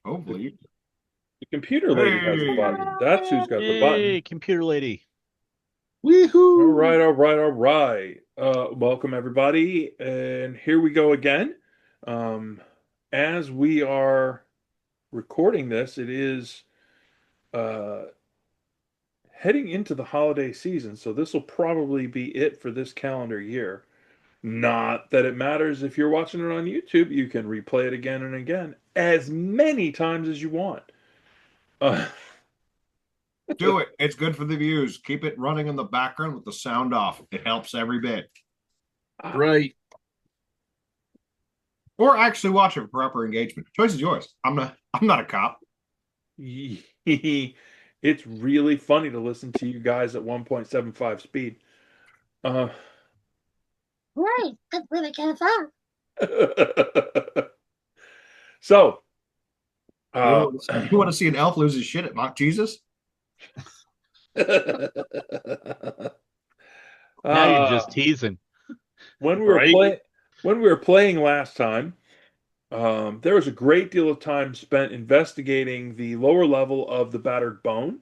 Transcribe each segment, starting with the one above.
Hopefully. The computer lady has the Hey! button. That's who's got the button. Hey, computer lady. All Woohoo! right, all right, all right. Welcome everybody, and here we go again. Um, as we are recording this, it is uh, heading into the holiday season, so this will probably be it for this calendar year. Not that it matters if you're watching it on YouTube, you can replay it again and again, as many times as you want. Uh, Do it. It's good for the views. Keep it running in the background with the sound off. It helps every bit. Right. Or actually watch it for upper engagement. Choice is yours. I'm not a cop. it's really funny to listen to you guys at 1.75 speed. Uh, Right, that's really kind of fun. so, You uh, want, you want to see an elf lose his shit at mock Jesus? Now you're uh, just teasing. when we were Right. playing last time, there was a great deal of time spent investigating the lower level of the Battered Bone,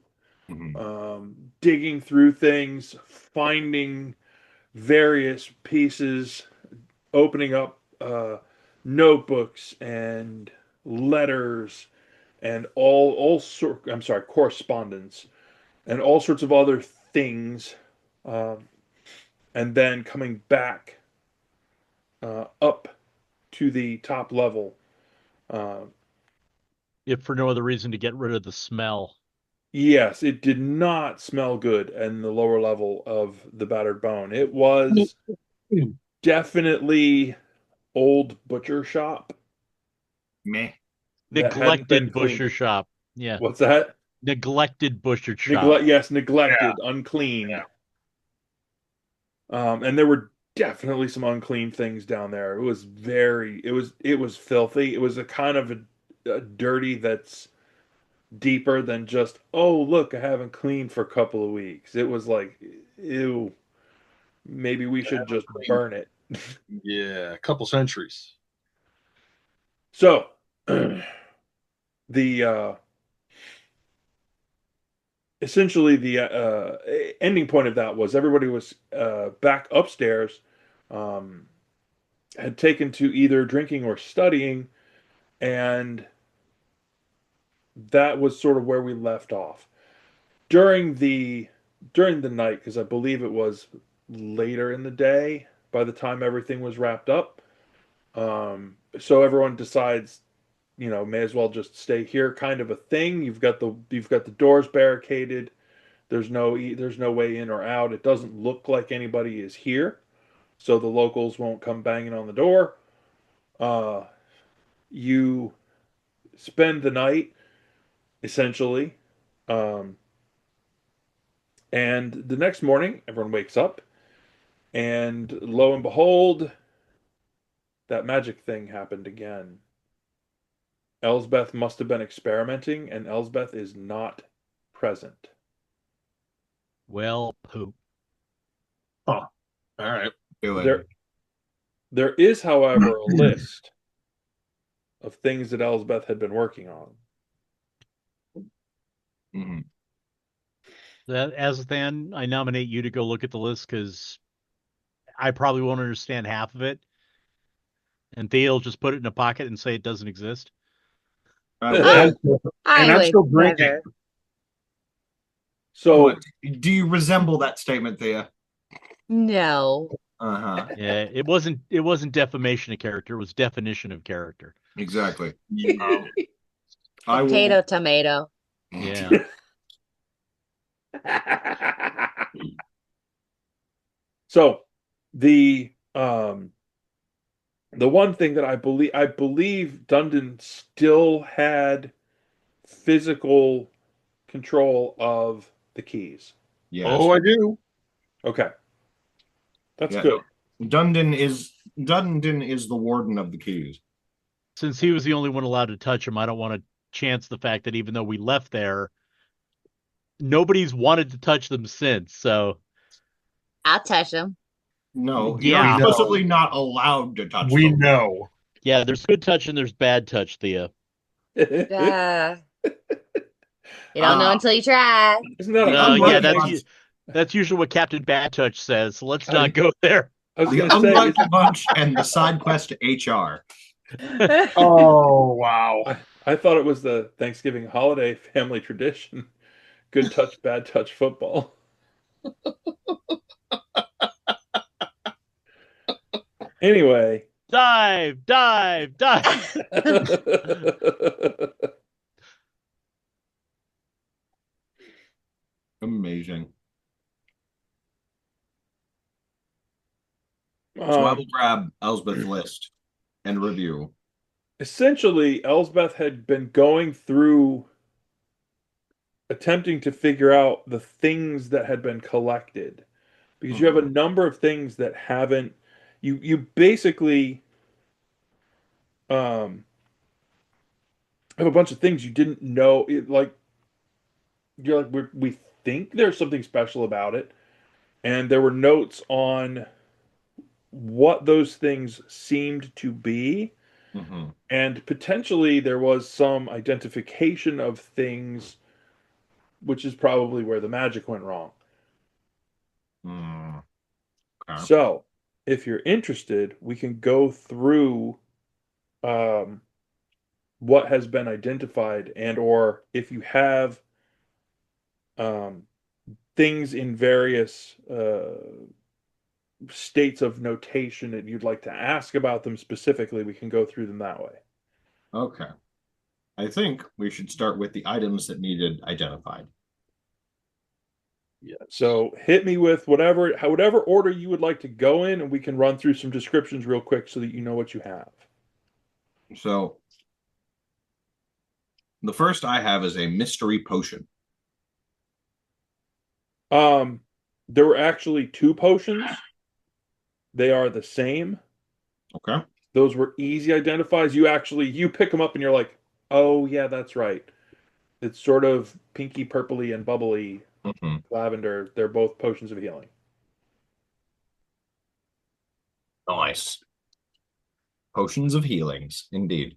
digging through things, finding various pieces, opening up notebooks and letters and correspondence and all sorts of other things, um, and then coming back up to the top level. Uh, If for no other reason to get rid of the smell. yes, it did not smell good in the lower level of the Battered Bone. It was definitely old butcher shop Meh. that hadn't been Neglected cleaned. butcher shop. Yeah. What's that? Neglected butcher shop. Neglected, unclean. Yeah. And there were definitely some unclean things down there. It was filthy. It was a kind of a dirty that's deeper than just, oh, look, I haven't cleaned for a couple of weeks. It was like, ew, maybe we should just burn it. Yeah, a couple centuries. So, the essentially the ending point of that was everybody was back upstairs, um, had taken to either drinking or studying, and that was sort of where we left off during the night, because I believe it was later in the day by the time everything was wrapped up. So everyone decides, may as well just stay here, kind of a thing. You've got the doors barricaded. There's no way in or out. It doesn't look like anybody is here, so the locals won't come banging on the door. You spend the night essentially, um, and the next morning everyone wakes up, and lo and behold, that magic thing happened again. Elsbeth must have been experimenting, and Elsbeth is not present. Well, poop. Huh. All right. Do it. There is, however, a list of things that Elsbeth had been working on. Mhm. As then, I nominate you to go look at the list because I probably won't understand half of it. And Thea'll just put it in a pocket and say it doesn't exist. Uh, And I'm still drinking. So, what? Do you resemble that statement, Thea? No. Uh-huh. Yeah, it wasn't defamation of character, it was definition of character. Exactly. Yeah. I Potato, will. tomato. Yeah. so the one thing that I believe Dundon still had physical control of the keys. Yes. Oh, I do. Okay. That's Yeah. good. Dundon is the warden of the keys. Since he was the only one allowed to touch him, I don't want to chance the fact that even though we left there, nobody's wanted to touch them since. So I'll touch them. No, Yeah. you're explicitly not allowed to touch We them. know. yeah, there's good touch and there's bad touch, Thea. You don't know until you try. Isn't that a The Yeah, unlucky bunch, that's usually what Captain Bad Touch says. So let's I- not go there. I was the going to say, unlucky bunch and the side quest to HR. Oh wow. I thought it was the Thanksgiving holiday family tradition. Good touch, bad touch football. Anyway. Dive, dive, dive. Amazing. So I will grab Elsbeth's list and review. Essentially, Elsbeth had been going through attempting to figure out the things that had been collected because you have a number of things that haven't you basically have a bunch of things you didn't know like you're like we think there's something special about it, and there were notes on what those things seemed to be. And potentially there was some identification of things, which is probably where the magic went wrong. Okay. So, if you're interested, we can go through what has been identified, and or if you have um, things in various states of notation and you'd like to ask about them specifically, we can go through them that way. Okay. I think we should start with the items that needed identified. Yeah. So hit me with whatever order you would like to go in, and we can run through some descriptions real quick so that you know what you have. So the first I have is a mystery potion. There were actually 2 potions. They are the same. Okay. Those were easy identifies. You pick them up and you're like, oh yeah, that's right. It's sort of pinky purpley and bubbly lavender. They're both potions of healing. Nice. Potions of healings, indeed.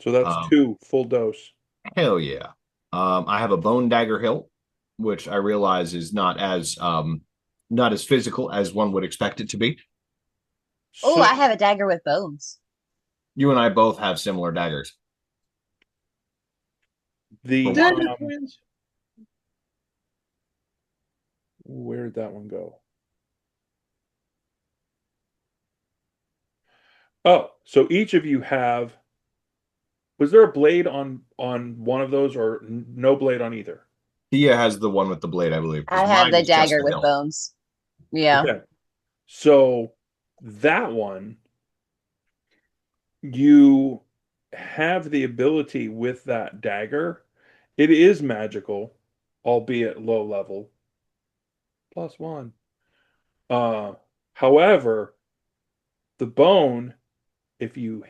So that's 2 full dose. Hell yeah. I have a bone dagger hilt, which I realize is not as physical as one would expect it to be. Oh, I have a dagger with bones. You and I both have similar daggers. Where did that one go? Oh, so each of you have. Was there a blade on one of those, or no blade on either? Thea has the one with the blade, I believe. I have the dagger with bones. Yeah. Okay. So that one, you have the ability with that dagger. It is magical, albeit low level. +1. However, the bone, if you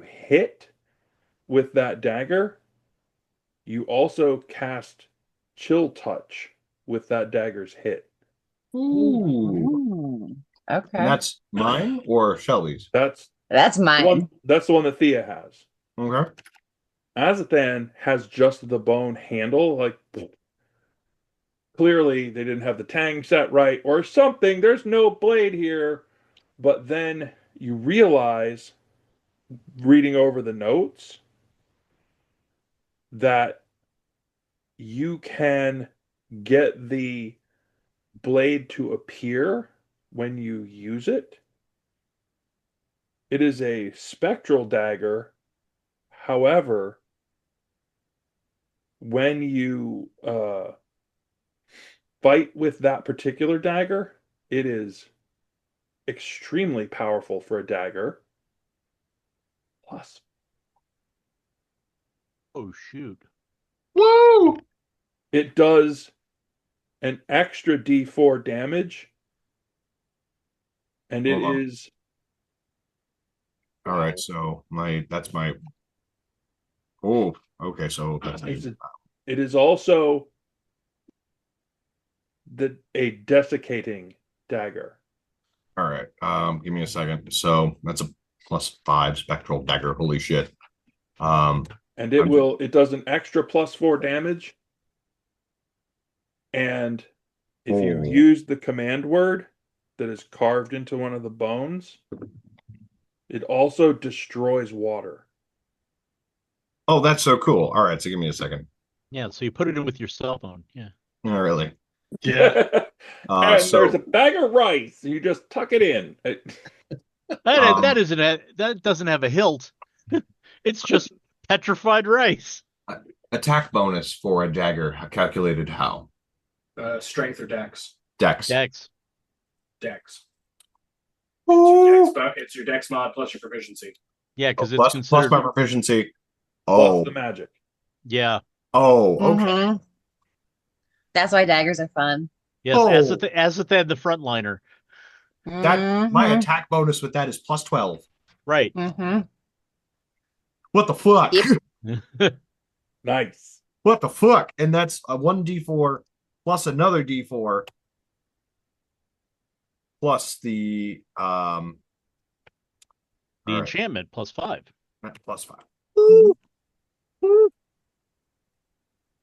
hit with that dagger, you also cast chill touch with that dagger's hit. Ooh. Okay. And that's mine or Shelby's? That's mine. That's the one that Thea has. Okay. Azathan has just the bone handle. Like, clearly they didn't have the tang set right or something. There's no blade here. But then you realize, reading over the notes, that you can get the blade to appear when you use it. It is a spectral dagger. However, when you fight with that particular dagger, it is extremely powerful for a dagger. Plus. Oh, shoot. Woo! It does an extra D4 damage. And it is. All right, so that's my. Oh, okay, so that's it is also a desiccating dagger. All right, give me a second. So that's a +5 spectral dagger. Holy shit. And it does an extra +4 damage. And if you use the command word that is carved into one of the bones, it also destroys water. Oh, that's so cool. All right, so give me a second. Yeah, so you put it in with your cell phone. Yeah. Not really. Yeah. And there's a bag of rice. You just tuck it in. That doesn't have a hilt. It's just petrified rice. Attack bonus for a dagger calculated how? Strength or dex? Dex. Dex. Dex. Oh. It's your dex mod plus your proficiency. Yeah, because it's plus considered my proficiency. Plus the magic. Yeah. Oh, okay. That's why daggers are fun. Yes, as if they had the frontliner. That my attack bonus with that is plus 12. Right. What the fuck? Nice. What the fuck? And that's a 1d4 plus another d4 plus the enchantment +5. That's +5.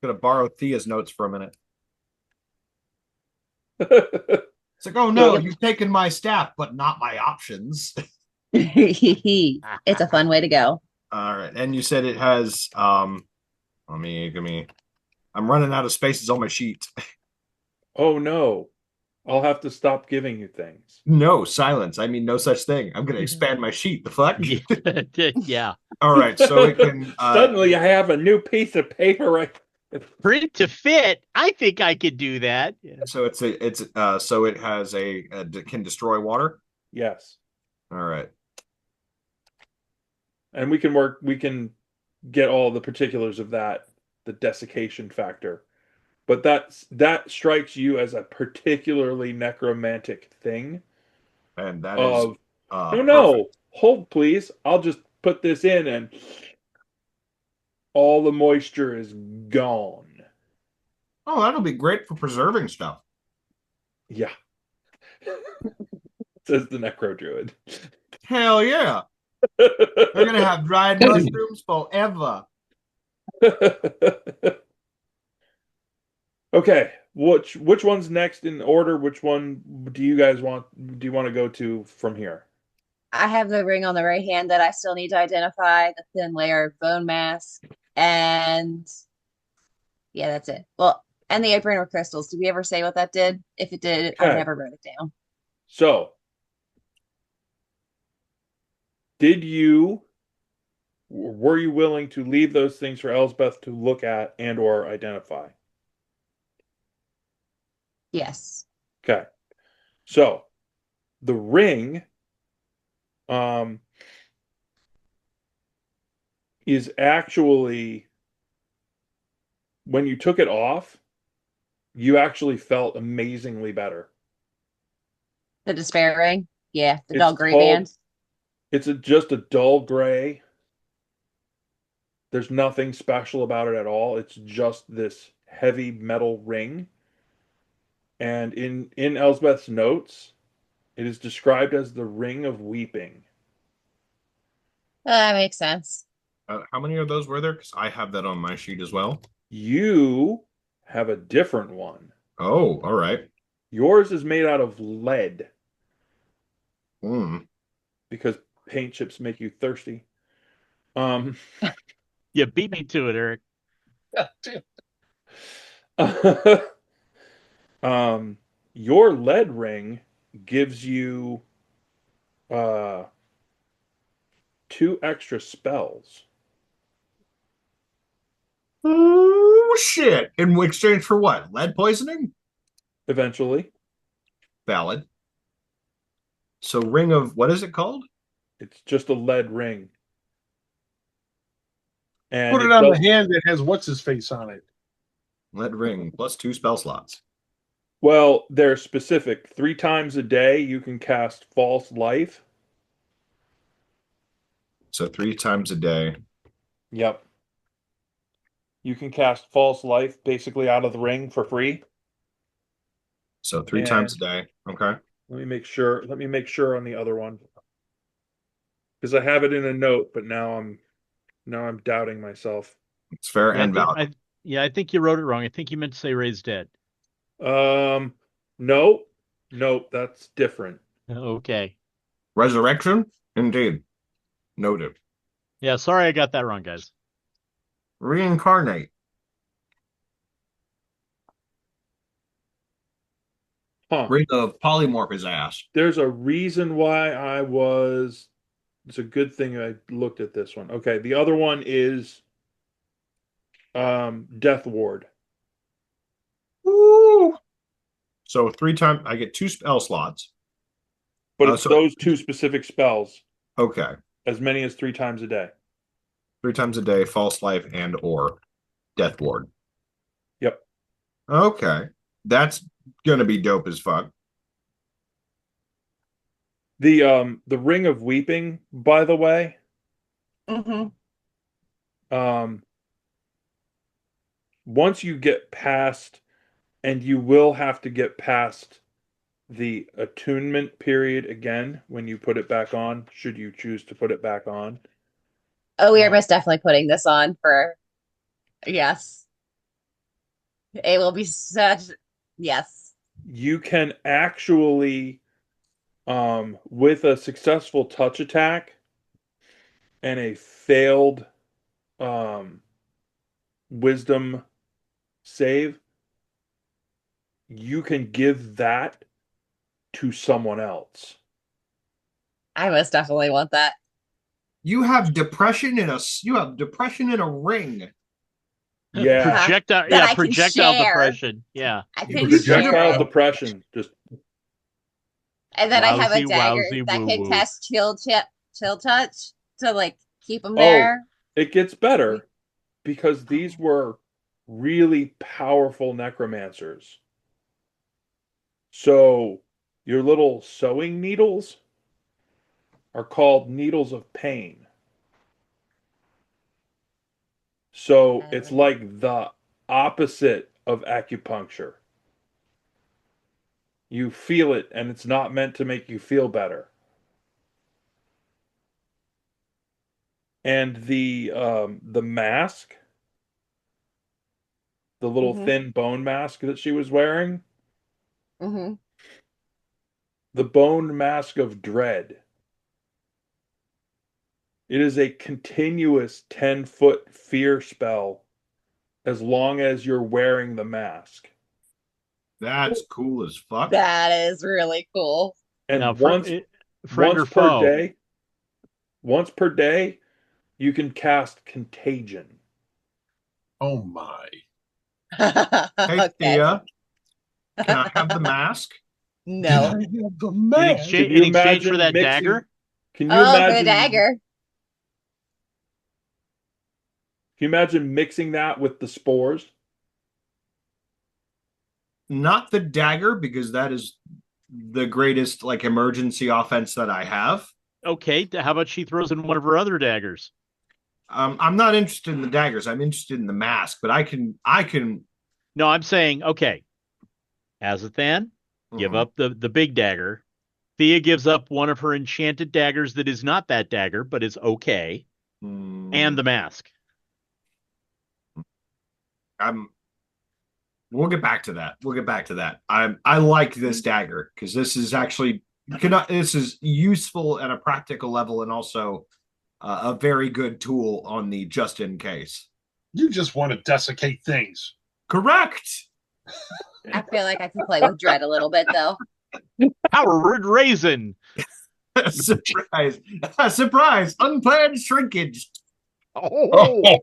Gonna borrow Thea's notes for a minute. It's like, oh no, you've taken my staff, but not my options. It's a fun way to go. All right, and you said it has let me give me. I'm running out of spaces on my sheet. Oh no. I'll have to stop giving you things. No, silence. I mean no such thing. I'm gonna expand my sheet. The fuck? Yeah. All right, so it can Suddenly I have a new piece of paper. Print to fit. I think I could do that. Yeah. So so it has can destroy water. Yes. All right. And we can get all the particulars of that, the desiccation factor. But that strikes you as a particularly necromantic thing. And that is no, hold please. I'll just put this in and all the moisture is gone. Oh, that'll be great for preserving stuff. Yeah. Says the necro druid. Hell yeah. They're gonna have dried mushrooms forever. Okay, which one's next in order? Which one do you guys want? Do you want to go to from here? I have the ring on the right hand that I still need to identify, the thin layer of bone mask, and yeah, that's it. Well, and the apron of crystals. Did we ever say what that did? If it did, I never wrote it down. So, were you willing to leave those things for Elsbeth to look at and or identify? Yes. Okay. So, the ring is actually, when you took it off, you actually felt amazingly better. The despair ring? Yeah, the dull gray band. It's just a dull gray. There's nothing special about it at all. It's just this heavy metal ring. And in Elsbeth's notes, it is described as the Ring of Weeping. That makes sense. How many of those were there? Because I have that on my sheet as well. You have a different one. Oh, all right. Yours is made out of lead. Because paint chips make you thirsty. You beat me to it, Eric. Your lead ring gives you 2 extra spells. Oh shit! In exchange for what? Lead poisoning? Eventually. Valid. So ring of what is it called? It's just a lead ring. And put it on the hand that has what's his face on it. Lead ring plus 2 spell slots. Well, they're specific. 3 times a day you can cast False Life. So 3 times a day. Yep. You can cast False Life basically out of the ring for free. So 3 times a day. Okay. Let me make sure. On the other one. Because I have it in a note, but now I'm Now I'm doubting myself. It's fair Yeah, and valid. I think you wrote it wrong. I think you meant to say raised dead. Nope. Nope, that's different. Okay. Resurrection? Indeed. Noted. Yeah, sorry I got that wrong, guys. Reincarnate. Huh. Bring the polymorph his ass. There's a reason why it's a good thing I looked at this one. Okay, the other one is Death Ward. Woo! So 3 times I get 2 spell slots. But it's So- those 2 specific spells, Okay. as many as 3 times a day. 3 times a day, false life and or death ward. Yep. Okay. That's gonna be dope as fuck. The Ring of Weeping, by the way, Mm-hmm. once you get past, and you will have to get past the attunement period again when you put it back on, should you choose to put it back on. Oh, we are most definitely putting this on for, yes. It will be such, yes. You can actually, with a successful touch attack and a failed wisdom save, you can give that to someone else. I most definitely want that. You have depression in a ring. Yeah. Projectile, That I can projectile share. depression. Yeah. I You can projectile Projectile share. depression. Just And then I have a Wowsy, dagger wowsy, that woo can woo. cast chill touch to like keep them Oh. there. it gets better because these were really powerful necromancers. So your little sewing needles are called needles of pain. So it's like the opposite of acupuncture. You feel it, and it's not meant to make you feel better. And the mask, the little Mhm. thin bone mask that she was wearing, Mm-hmm. the bone mask of dread. It is a continuous 10-foot fear spell as long as you're wearing the mask. That's cool as fuck. That is really cool. And Now, once friend or once per foe? day, once per day, you can cast contagion. Oh my. Hey Okay. Thea, can I have the mask? No. Can I have the In mask? exchange, Can you in exchange for imagine that mixing- dagger? Can you Oh, for the imagine? dagger. Can you imagine mixing that with the spores? Not the dagger, because that is the greatest like emergency offense that I have. Okay, how about she throws in one of her other daggers? I'm not interested in the daggers. I'm interested in the mask, but I can No, I'm saying, okay, Azathan, give up the big dagger. Thea gives up one of her enchanted daggers that is not that dagger, but is okay, and the mask. We'll get back to that. We'll get back to that. I like this dagger because this is actually this is useful at a practical level and also a very good tool on the just in case. You just want to desiccate things. Correct. I feel like I can play with dread a little bit though. Powered raisin. Surprise! Surprise! Unplanned shrinkage. Oh,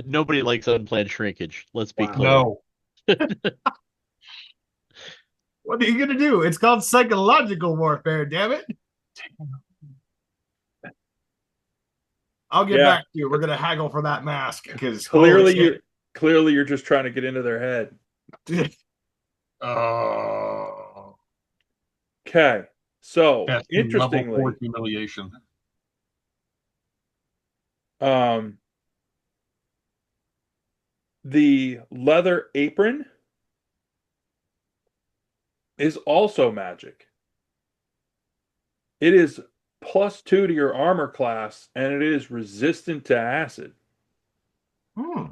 nobody likes unplanned shrinkage. Let's be clear. No. What are you gonna do? It's called psychological warfare. Damn it! I'll get back to you. We're gonna haggle for that mask because Clearly you're just trying to get into their head. Oh. Okay. So That's interestingly, level 4 humiliation. the leather apron is also magic. It is +2 to your armor class, and it is resistant to acid. Hmm.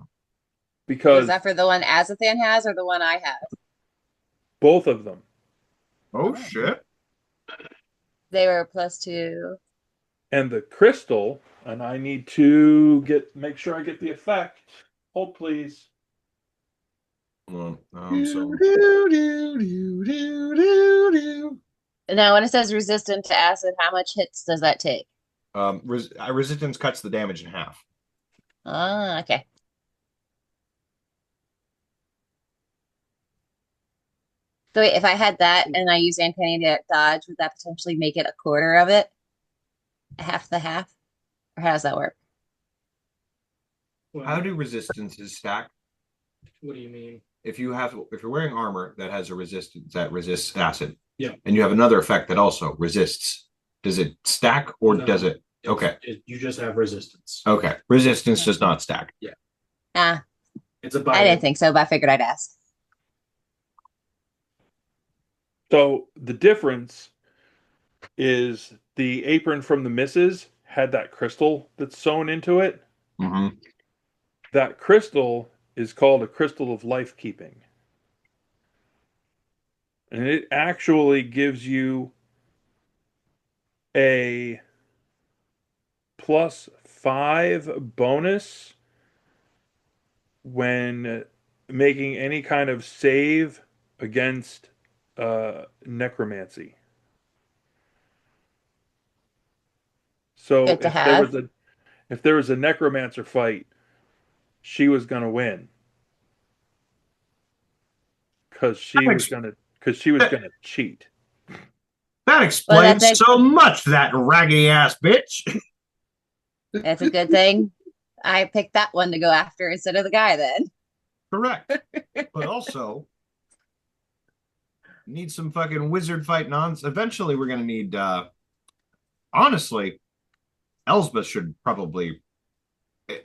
Because Was that for the one Azathan has or the one I have? both of them. Oh shit. They were +2. And the crystal, and I need to make sure I get the effect. Hold please. Well, Do, do, do, do, do, do, do. Now, when it says resistant to acid, how much hits does that take? resistance cuts the damage in half. Ah, okay. So wait, if I had that and I use Uncanny Dodge, would that potentially make it a quarter of it? Half the half? Or how does that work? How do resistances stack? What do you mean? If you're wearing armor that has a resistance that resists acid, Yeah. and you have another effect that also resists, does it stack or No. does it? Okay. You just have resistance. Okay. Resistance does not stack. Ah, It's a I binary. didn't think so, but I figured I'd ask. So the difference is the apron from the misses had that crystal that's sewn into it. Mm-hmm. That crystal is called a crystal of life keeping. And it actually gives you a +5 bonus when making any kind of save against necromancy. So Good to have. if there was a necromancer fight, she was gonna win because she was gonna cheat. That explains so much, that raggedy ass bitch. That's a good thing. I picked that one to go after instead of the guy then. Correct. But also need some fucking wizard fight nonsense. Eventually we're gonna need honestly, Elsbeth should probably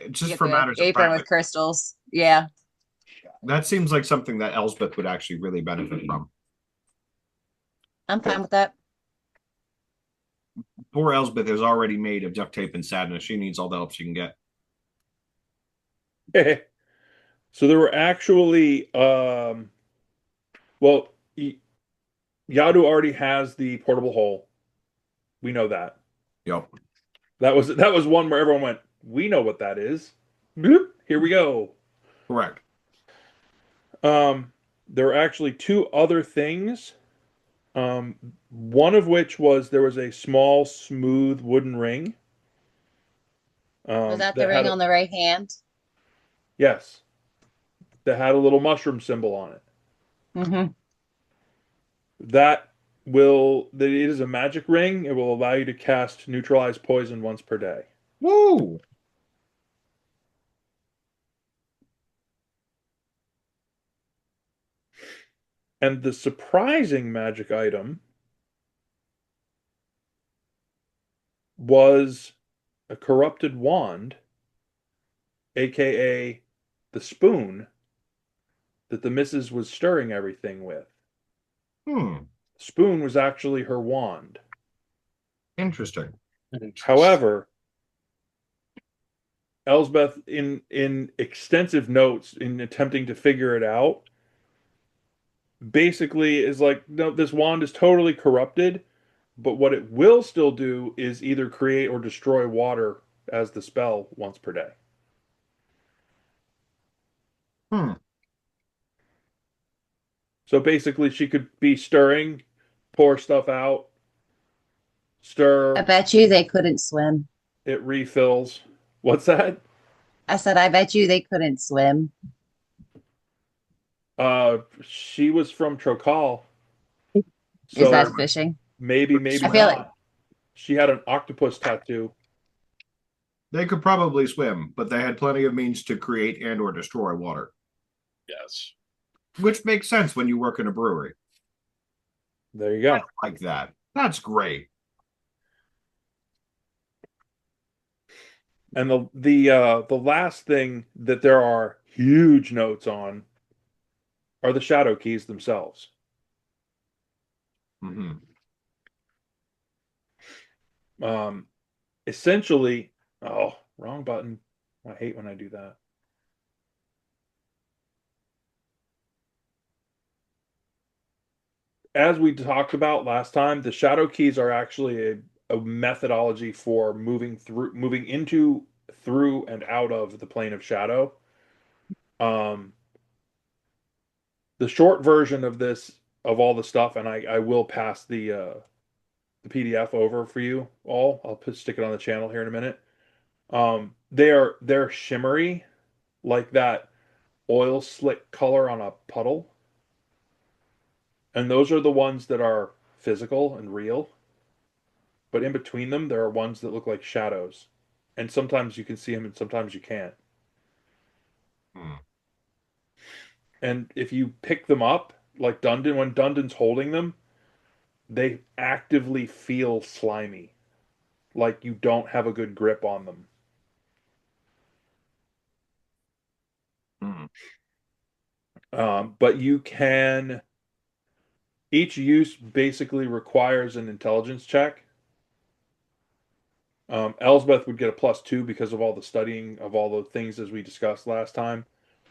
just Get for the matters of apron practice. with crystals. Yeah. That seems like something that Elsbeth would actually really benefit from. I'm fine with that. Poor Elsbeth is already made of duct tape and sadness. She needs all the help she can get. So there were actually well, Iadu already has the portable hole. We know that. Yep. That was one where everyone went, "We know what that is." Bloop, here we go. Correct. There were actually two other things. One of which was there was a small, smooth wooden ring. Was that the ring on the right hand? Yes. That had a little mushroom symbol on it. Mm-hmm. That it is a magic ring. It will allow you to cast neutralize poison once per day. Woo! And the surprising magic item was a corrupted wand, aka the spoon that the missus was stirring everything with. Spoon was actually her wand. Interesting. However, Elsbeth, in extensive notes in attempting to figure it out, basically is like, no, this wand is totally corrupted, but what it will still do is either create or destroy water as the spell once per day. So basically, she could be stirring, pour stuff out, stir. I bet you they couldn't swim. It refills. What's that? I said, I bet you they couldn't swim. She was from Trokal. Is that fishing? Maybe I feel not. She had an octopus tattoo. They could probably swim, but they had plenty of means to create and or destroy water. Yes. Which makes sense when you work in a brewery. There you go. Like that. That's great. And the last thing that there are huge notes on are the shadow keys themselves. Mm-hmm. Essentially, oh, wrong button. I hate when I do that. As we talked about last time, the shadow keys are actually a methodology for moving into, through, and out of the plane of shadow. Um, the short version of this, of all the stuff, and I will pass the PDF over for you all. I'll stick it on the channel here in a minute. They're shimmery, like that oil slick color on a puddle, and those are the ones that are physical and real. But in between them, there are ones that look like shadows, and sometimes you can see them, and sometimes you can't. And if you pick them up, like Dundon, when Dundon's holding them, they actively feel slimy, like you don't have a good grip on them. But you can. Each use basically requires an intelligence check. Elsbeth would get a +2 because of all the studying of all the things as we discussed last time.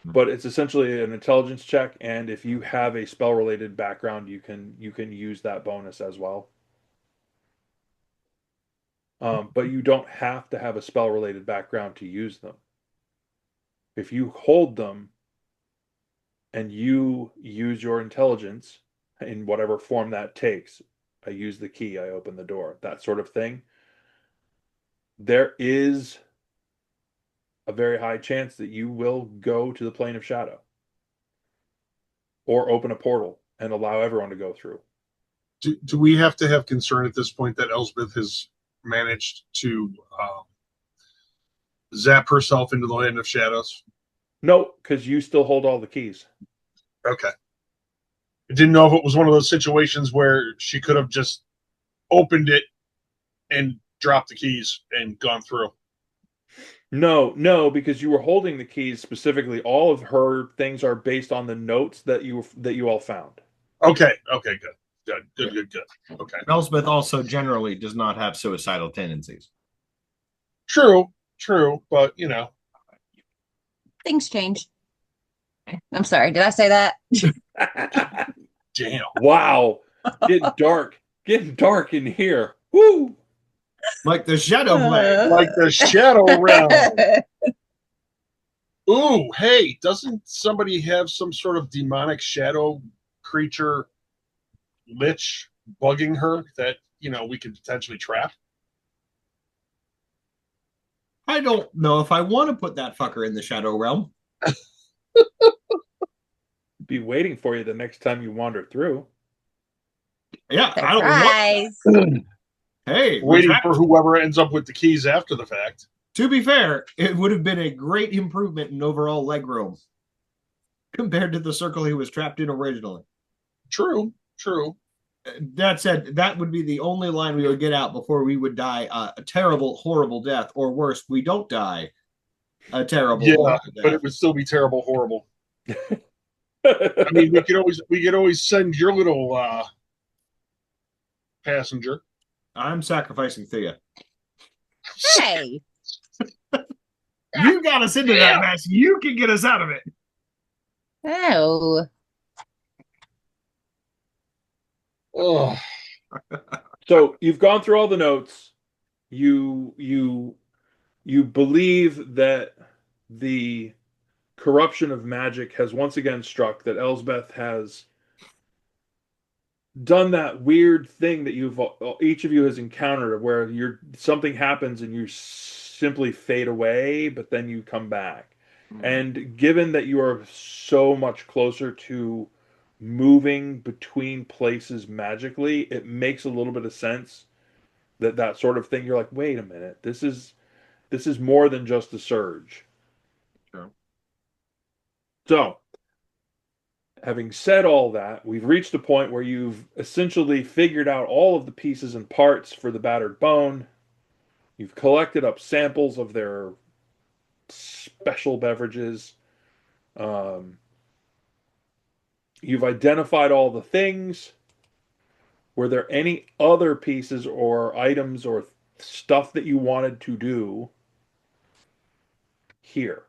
But it's essentially an intelligence check, and if you have a spell-related background, you can use that bonus as well. But you don't have to have a spell-related background to use them. If you hold them and you use your intelligence in whatever form that takes, I use the key, I open the door, that sort of thing, there is a very high chance that you will go to the plane of shadow or open a portal and allow everyone to go through. Do we have to have concern at this point that Elsbeth has managed to zap herself into the land of shadows? No, because you still hold all the keys. Okay. I didn't know if it was one of those situations where she could have just opened it and dropped the keys and gone through. No, because you were holding the keys specifically. All of her things are based on the notes that you all found. Okay, good. Okay. Elspeth also generally does not have suicidal tendencies. True, but you know. Things change. I'm sorry, did I say that? Damn. Wow. Getting dark in here. Woo! Like the shadow blade. Like the shadow realm. Ooh, hey, doesn't somebody have some sort of demonic shadow creature lich bugging her that, you know, we could potentially trap? I don't know if I want to put that fucker in the shadow realm. Be waiting for you the next time you wander through. Yeah, I don't want. Hey, waiting for whoever ends up with the keys after the fact. To be fair, it would have been a great improvement in overall leg room compared to the circle he was trapped in originally. True. That said, that would be the only line we would get out before we would die a terrible, horrible death, or worse, we don't die a terrible, horrible death. But it would still be terrible, horrible. I mean, we could always send your little passenger. I'm sacrificing Thea. Hey, You got us into that mess. You can get us out of it. oh, Oh, So you've gone through all the notes. You believe that the corruption of magic has once again struck, that Elsbeth has done that weird thing that each of you has encountered, where something happens and you simply fade away, but then you come back. And given that you are so much closer to moving between places magically, it makes a little bit of sense that sort of thing. You're like, wait a minute, this is more than just a surge. Sure. So, having said all that, we've reached a point where you've essentially figured out all of the pieces and parts for the Battered Bone. You've collected up samples of their special beverages. You've identified all the things. Were there any other pieces or items or stuff that you wanted to do here.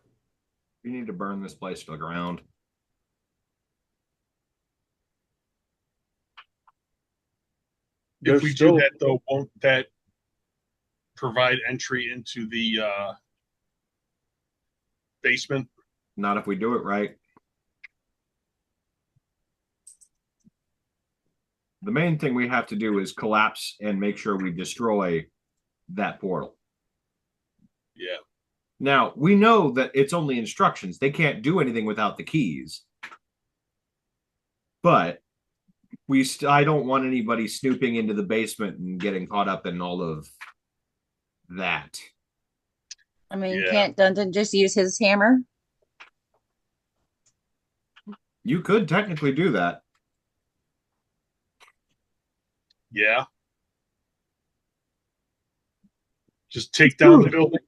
You need to burn this place to the ground. There's If we still- do that, though, won't that provide entry into the basement? Not if we do it right. The main thing we have to do is collapse and make sure we destroy that portal. Yeah. Now, we know that it's only instructions. They can't do anything without the keys. But I don't want anybody snooping into the basement and getting caught up in all of that. I mean, Yeah. can't Dundon just use his hammer? You could technically do that. Yeah. Just take down the building.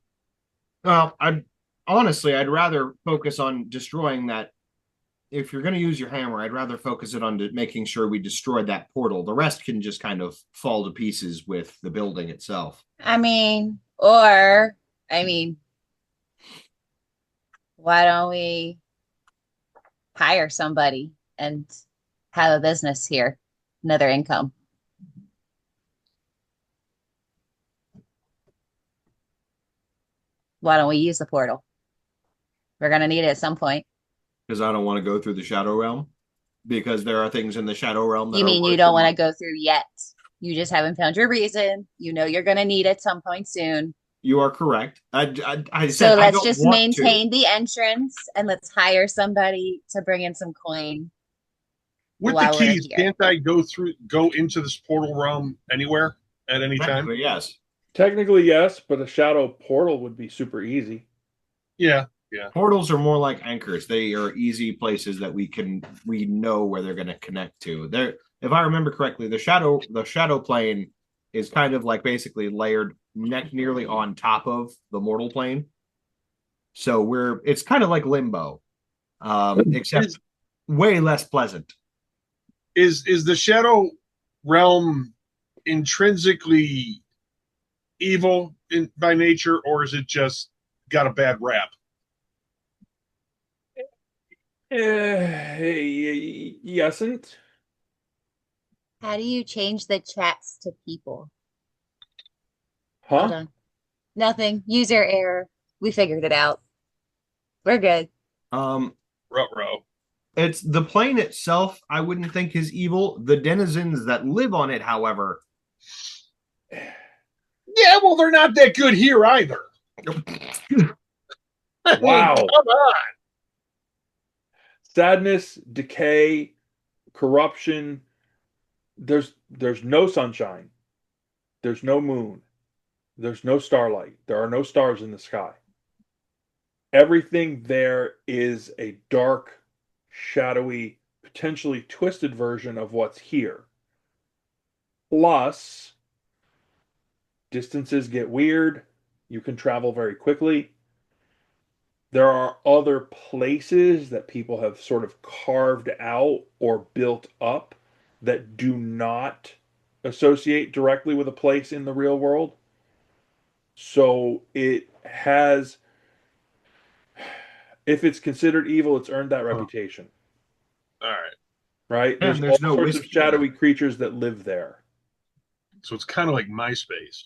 Well, I'd rather focus on destroying that. If you're going to use your hammer, I'd rather focus it on making sure we destroy that portal. The rest can just kind of fall to pieces with the building itself. I mean, why don't we hire somebody and have a business here? Another income. Why don't we use the portal? We're going to need it at some point. Because I don't want to go through the Shadow Realm. Because there are things in the Shadow Realm that You are mean you worse don't than- want to go through yet? You just haven't found your reason. You know you're going to need it some point soon. You are correct. I said So I let's don't just want to. maintain the entrance and let's hire somebody to bring in some coin. With While the we're keys, here. can't I go into this portal realm anywhere at any time? Technically, yes. Technically, yes, but a shadow portal would be super easy. Yeah. Portals are more like anchors. They are easy places that we know where they're going to connect to. There, if I remember correctly, the shadow plane is kind of like basically layered nearly on top of the mortal plane. So it's kind of like limbo, except way less pleasant. Is the shadow realm intrinsically evil by nature, or is it just got a bad rap? Yesn't. How do you change the chats to people? Hold Huh? on. Nothing. User error. We figured it out. We're good. Ruh-roh. It's the plane itself. I wouldn't think is evil. The denizens that live on it, however, Yeah, well, they're not that good here either. Wow. Come on. Sadness, decay, corruption. There's no sunshine. There's no moon. There's no starlight. There are no stars in the sky. Everything there is a dark, shadowy, potentially twisted version of what's here. Plus, distances get weird. You can travel very quickly. There are other places that people have sort of carved out or built up that do not associate directly with a place in the real world. So it has, if it's considered evil, it's earned that reputation, All right. right? And There's there's all no sorts of whiskey shadowy creatures that live there. So it's kind of like MySpace.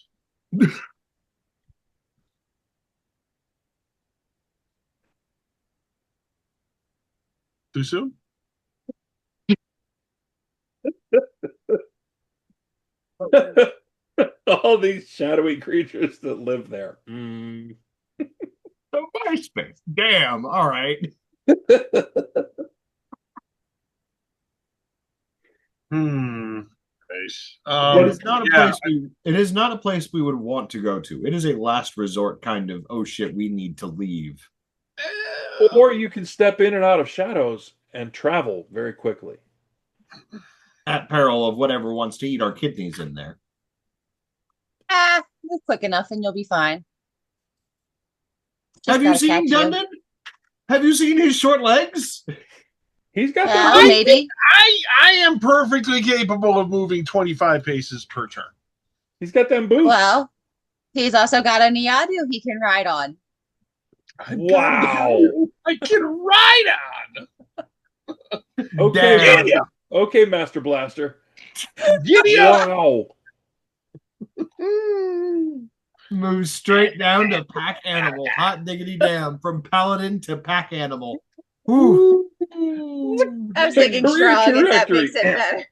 Too soon? All these shadowy creatures that live there. so MySpace. Damn. All right. Nice. But it's not a yeah, place it is not a place we would want to go to. It is a last resort kind of, oh shit, we need to leave. Or you can step in and out of shadows and travel very quickly. At peril of whatever wants to eat our kidneys in there. Move quick enough and you'll be fine. Just Have you gotta seen catch you. Dundon? Have you seen his short legs? He's got Well, the maybe. I am perfectly capable of moving 25 paces per turn. he's got them boots. Well, He's also got an Iadu he can ride on. Wow. I can ride on. Okay, Damn. okay, Master Blaster. Giddy up. Wow. Move straight down to pack animal. Hot diggity damn. From paladin to pack animal. Ooh. I was thinking Career shrug if that trajectory. makes it better.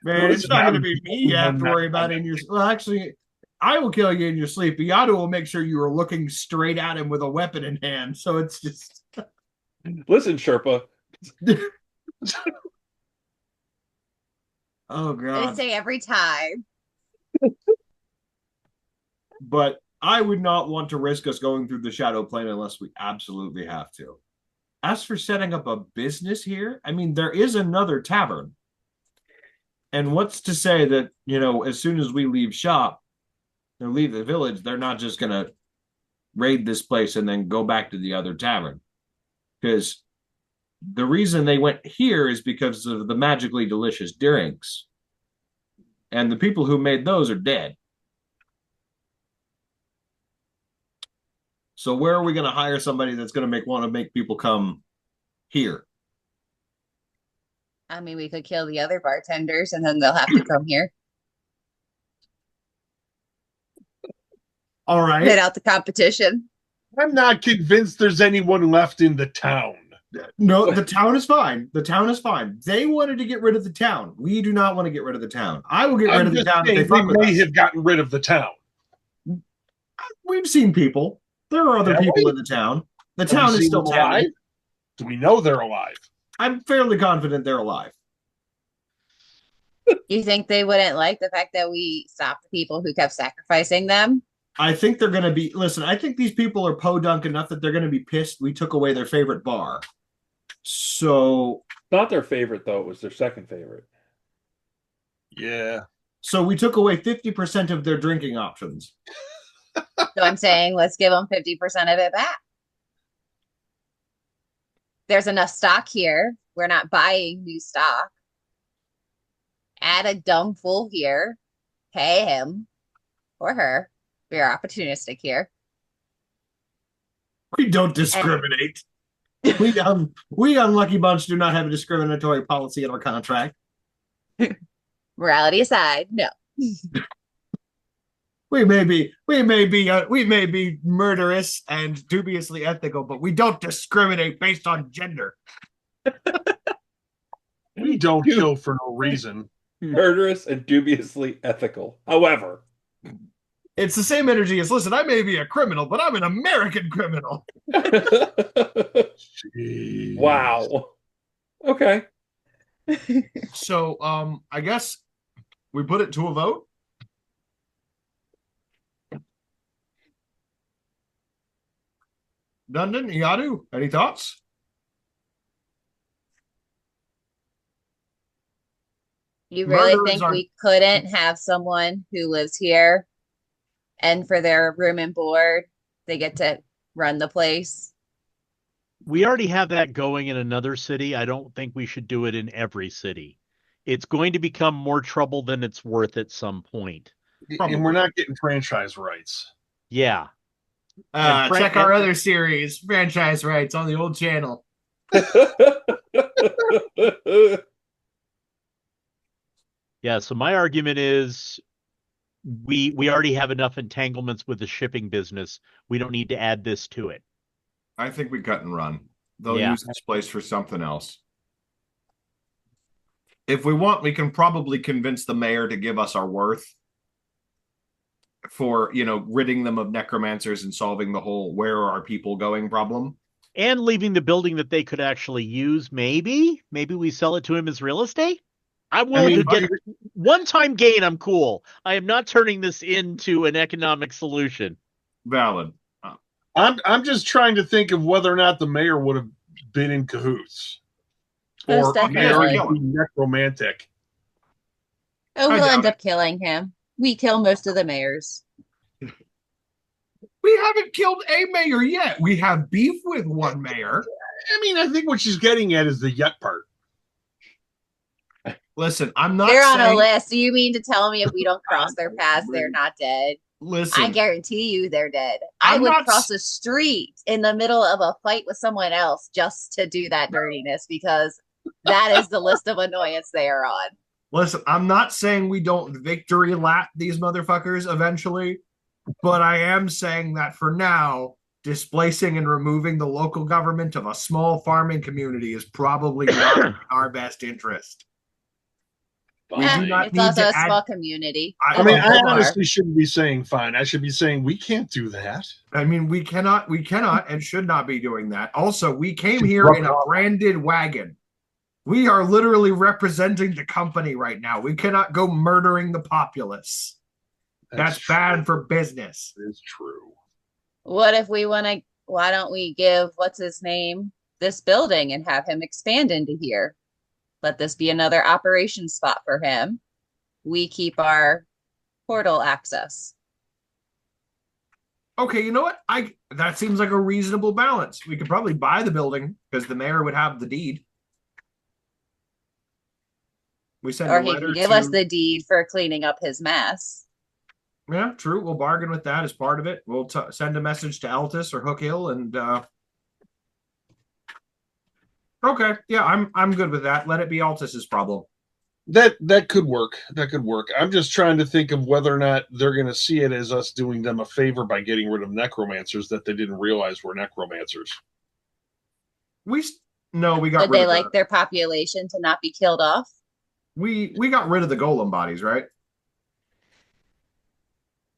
Man, it's not going to be me you have to worry about in your. Well, actually, I will kill you in your sleep. Iadu will make sure you are looking straight at him with a weapon in hand. So it's just. Listen, Sherpa. Oh, I God. say every time. But I would not want to risk us going through the shadow plane unless we absolutely have to. As for setting up a business here, I mean, there is another tavern. And what's to say that, as soon as we leave shop or leave the village, they're not just going to raid this place and then go back to the other tavern? Because the reason they went here is because of the magically delicious drinks. And the people who made those are dead. So where are we going to hire somebody that's going to want to make people come here? I mean, we could kill the other bartenders and then they'll have to come here. All right. Hit out the competition. I'm not convinced there's anyone left in the town. No, the town is fine. The town is fine. They wanted to get rid of the town. We do not want to get rid of the town. I will get rid of the town if they fuck with may us. have gotten rid of the town. We've seen people. There are other people in the town. The Have town we is seen still them alive? towny. Do we know they're alive? I'm fairly confident they're alive. You think they wouldn't like the fact that we stopped the people who kept sacrificing them? I think they're going to be. Listen, I think these people are podunk enough that they're going to be pissed we took away their favorite bar. So. Not their favorite, though. It was their second favorite. Yeah. So we took away 50% of their drinking options. So I'm saying let's give them 50% of it back. There's enough stock here. We're not buying new stock. Add a dumb fool here. Pay him or her. We are opportunistic here. We don't discriminate. We unlucky bunch do not have a discriminatory policy in our contract. Morality aside, no. We may be murderous and dubiously ethical, but we don't discriminate based on gender. We don't kill for no reason. Murderous and dubiously ethical. However, it's the same energy as, listen, I may be a criminal, but I'm an American criminal. wow. Okay. So, I guess we put it to a vote. Dundon, Iadu, any thoughts? You really Murderers think are- we couldn't have someone who lives here and for their room and board, they get to run the place? We already have that going in another city. I don't think we should do it in every city. It's going to become more trouble than it's worth at some point. And we're not getting franchise rights. Yeah. Check our other series, franchise rights, on the old channel. Yeah, so my argument is we already have enough entanglements with the shipping business. We don't need to add this to it. I think we cut and run. They'll Yeah. use this place for something else. If we want, we can probably convince the mayor to give us our worth for, ridding them of necromancers and solving the whole where are our people going problem. And leaving the building that they could actually use, maybe. Maybe we sell it to him as real estate. I'm willing to get one-time gain. I'm cool. I am not turning this into an economic solution. Valid. I'm just trying to think of whether or not the mayor would have been in cahoots. Most Or definitely. necromantic. Oh, I we'll doubt end it. up killing him. We kill most of the mayors. We haven't killed a mayor yet. We have beef with one mayor. I mean, I think what she's getting at is the yet part. Listen, I'm not They're on a saying. list. Do you mean to tell me if we don't cross their paths, they're not dead? I Listen, guarantee you they're dead. I I'm would not cross a street in the middle of a fight with someone else just to do that dirtiness because that is the list of annoyance they are on. Listen, I'm not saying we don't victory lap these motherfuckers eventually, but I am saying that for now, displacing and removing the local government of a small farming community is probably not in our best interest. We do not It's need also to a small add. community. I I mean, It's I far. honestly shouldn't be saying fine. I should be saying we can't do that. I mean, we cannot and should not be doing that. Also, we came here in a branded wagon. We are literally representing the company right now. We cannot go murdering the populace. That's bad for business. It's true. What if we want to? Why don't we give what's his name this building and have him expand into here? Let this be another operation spot for him. We keep our portal access. Okay, you know what? That seems like a reasonable balance. We could probably buy the building because the mayor would have the deed. We send Or a he letter can give to, us the deed for cleaning up his mess. Yeah, true. We'll bargain with that as part of it. We'll send a message to Altus or Hook Hill and okay, yeah, I'm good with that. Let it be Altus's problem. That could work. That could work. I'm just trying to think of whether or not they're going to see it as us doing them a favor by getting rid of necromancers that they didn't realize were necromancers. We got Would rid they of like their population to not be killed off? we got rid of the golem bodies, right?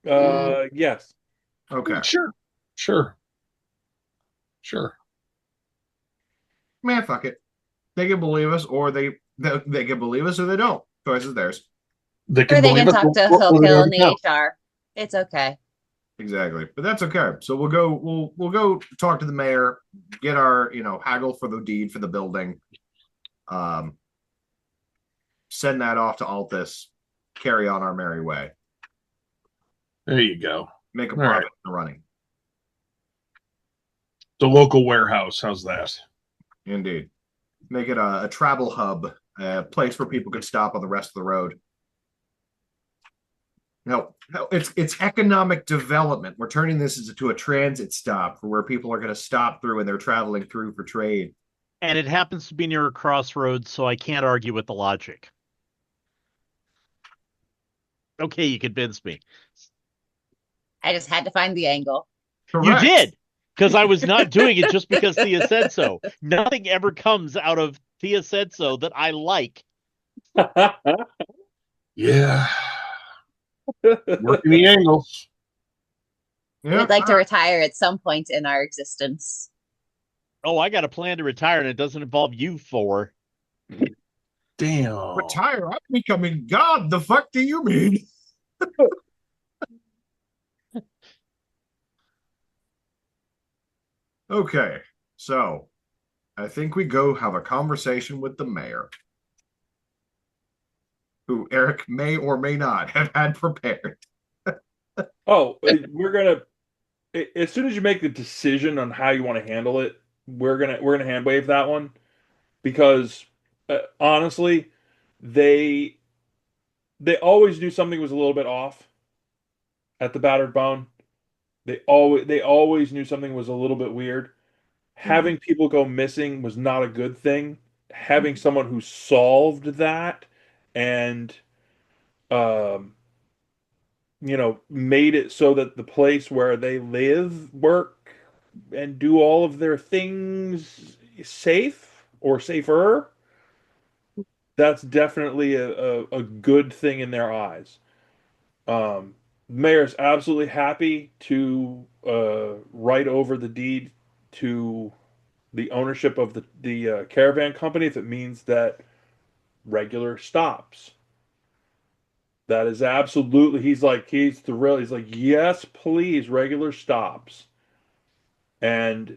Yes. Okay. Sure. Man, fuck it. They can believe us, or they can believe us, or they don't. Choice is theirs. They Or can they can believe talk it, to or Hook they Hill already and know. the HR. It's okay. Exactly, but that's okay. So we'll go talk to the mayor, get our haggle for the deed for the building, send that off to Altus, carry on our merry way. There you go. Make a All profit right. in the running. The local warehouse. How's that? Indeed, make it a travel hub, a place where people can stop on the rest of the road. No, it's economic development. We're turning this into a transit stop for where people are going to stop through when they're traveling through for trade. And it happens to be near a crossroads, so I can't argue with the logic. Okay, you convinced me. I just had to find the angle. Correct. You did, because I was not doing it just because Thea said so. Nothing ever comes out of Thea said so that I like. Yeah. Working the angles. Yeah, We'd like to retire at some point in our existence. Oh, I got a plan to retire, and it doesn't involve you four. Damn. retire. I'm becoming God. The fuck do you mean? Okay, so I think we go have a conversation with the mayor, who Eric may or may not have had prepared. We're gonna as soon as you make the decision on how you want to handle it, we're gonna hand wave that one because honestly, they always knew something was a little bit off at the Battered Bone. They always knew something was a little bit weird. Having people go missing was not a good thing. Having someone who solved that and made it so that the place where they live, work, and do all of their things safe or safer, that's definitely a good thing in their eyes. Mayor's absolutely happy to write over the deed to the ownership of the caravan company if it means that regular stops. That is absolutely, he's thrilled. He's like, yes, please, regular stops. And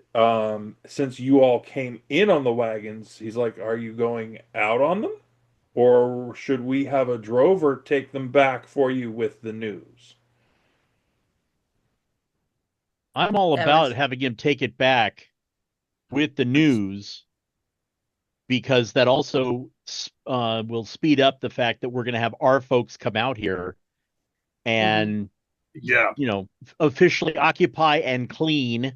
since you all came in on the wagons, he's like, are you going out on them? Or should we have a drover take them back for you with the news? I'm all That about was- having him take it back with the news because that also will speed up the fact that we're going to have our folks come out here and Yeah. officially occupy and clean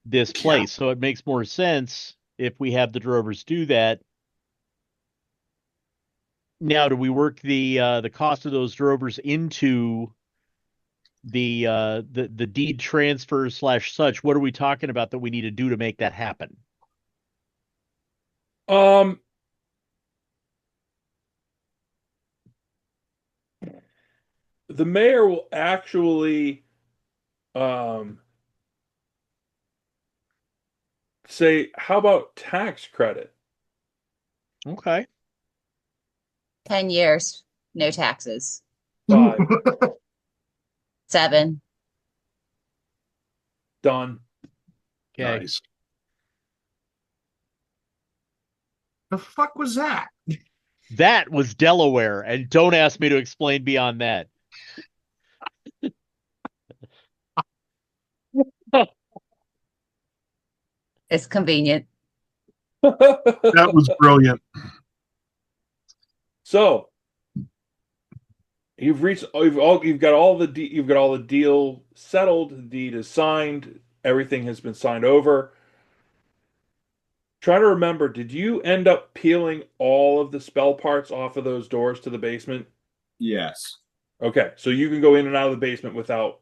this place. So it makes more sense if we have the drovers do that. Now, do we work the cost of those drovers into the deed transfer / such? What are we talking about that we need to do to make that happen? The mayor will actually say, how about tax credit? Okay. 10 years, no taxes. 5. 7. Done. Okay. Nice. The fuck was that? That was Delaware, and don't ask me to explain beyond that. It's convenient. That was brilliant. So you've got all the deal settled, the deed is signed, everything has been signed over. Try to remember, did you end up peeling all of the spell parts off of those doors to the basement? Yes. Okay, so you can go in and out of the basement without.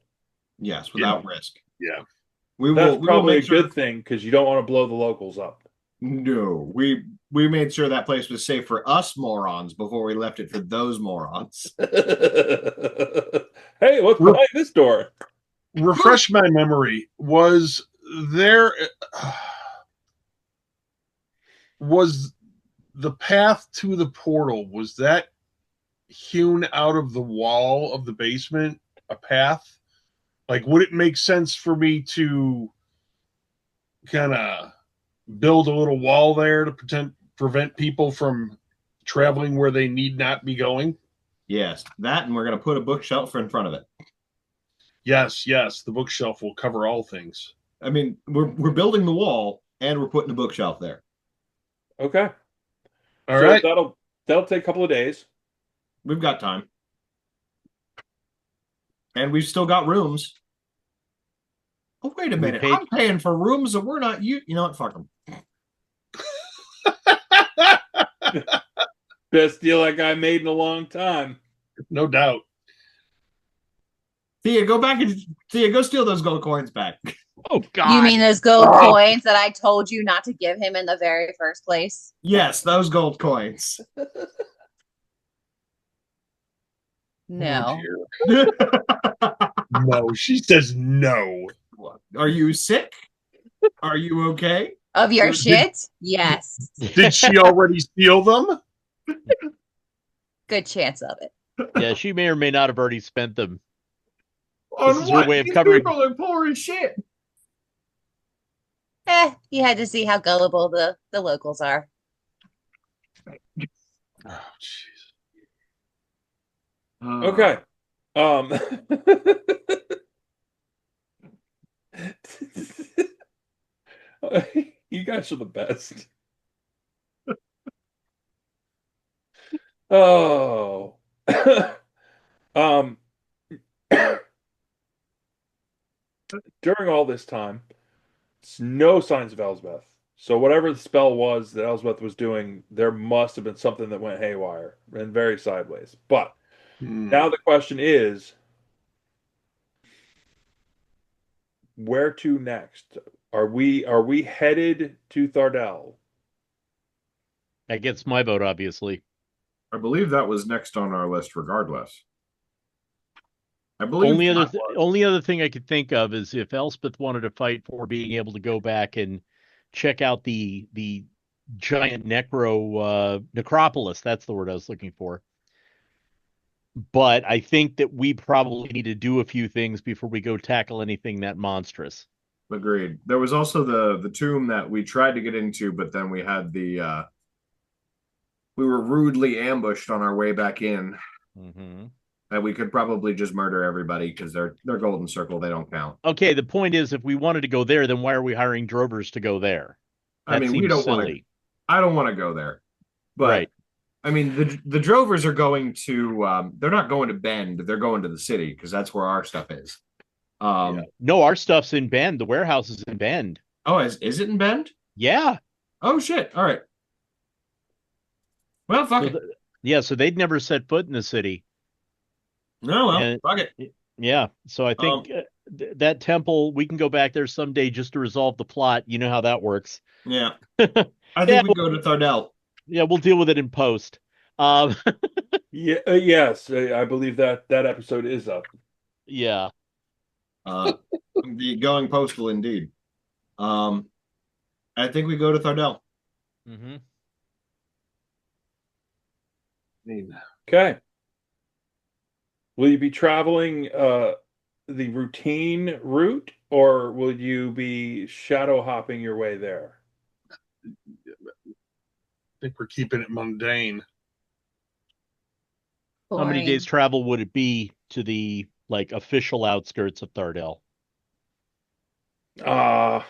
Yes, without risk. Yeah. That's We will probably a make sure. good thing because you don't want to blow the locals up. No, we made sure that place was safe for us morons before we left it for those morons. Hey, what's behind this door? Refresh my memory. Was there was the path to the portal, was that hewn out of the wall of the basement, a path? Like, would it make sense for me to kind of build a little wall there to prevent people from traveling where they need not be going? Yes, that, and we're going to put a bookshelf in front of it. Yes, the bookshelf will cover all things. I mean, we're building the wall and we're putting a bookshelf there. Okay. All right. That'll take a couple of days. We've got time. And we've still got rooms. Oh, wait a minute. I'm paying for rooms that we're not you know what? Fuck them. Best deal that guy made in a long time. No doubt. Thea, go steal those gold coins back. Oh, God. You mean those gold coins that I told you not to give him in the very first place? Yes, those gold coins. No. Oh, no, she says no. Are you sick? Are you okay? Of your shit? Yes. Did she already steal them? Good chance of it. Yeah, she may or may not have already spent them. On This is what? her way of These covering. people are poor as shit. You had to see how gullible the locals are. Oh, jeez. Okay. You guys are the best. Oh. During all this time, no signs of Elsbeth. So whatever the spell was that Elsbeth was doing, there must have been something that went haywire and very sideways. But now the question is, where to next? Are we headed to Thardel? That gets my vote, obviously. I believe that was next on our list regardless. I believe only other thing I could think of is if Elspeth wanted to fight for being able to go back and check out the giant necropolis. That's the word I was looking for. But I think that we probably need to do a few things before we go tackle anything that monstrous. Agreed. There was also the tomb that we tried to get into, but then we had we were rudely ambushed on our way back in. Mm-hmm. And we could probably just murder everybody because they're golden circle. They don't count. Okay, the point is, if we wanted to go there, then why are we hiring drovers to go there? I mean, we don't want to. I don't want to go there. But Right. I mean, the drovers are going to. They're not going to Bend. They're going to the city because that's where our stuff is. Yeah. No, our stuff's in Bend. The warehouse is in Bend. Oh, is it in Bend? Yeah. Oh shit! All right. Well, fuck So it. yeah, so they'd never set foot in the city. No, well, And fuck it. yeah, so I Um, think that temple, we can go back there someday just to resolve the plot. You know how that works. yeah. I Yeah, think we go to Thardel. yeah, we'll deal with it in post. Um, Yeah, yes, I believe that episode is up. yeah. Uh, the going postal indeed. Um, I think we go to Thardel. hmm Okay. Will you be traveling the routine route, or will you be shadow hopping your way there? I think we're keeping it mundane. How many Boring. days travel would it be to the like official outskirts of Thardel? Uh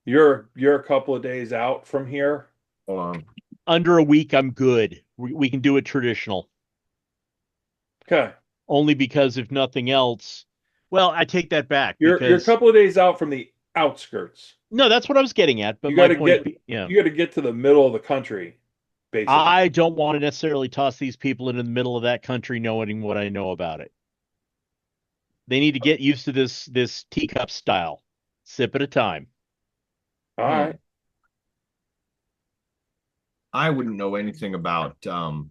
you're a couple of days out from here. Hold on. Under a week, I'm good. We can do it traditional. Okay. Only because if nothing else, well, I take that back You're a because couple of days out from the outskirts. no, that's what I was getting at. But You my got to point, get yeah, you got to get to the middle of the country, basically. I don't want to necessarily toss these people into the middle of that country knowing what I know about it. They need to get used to this teacup style, sip at a time. All right. I wouldn't know anything about Thardel,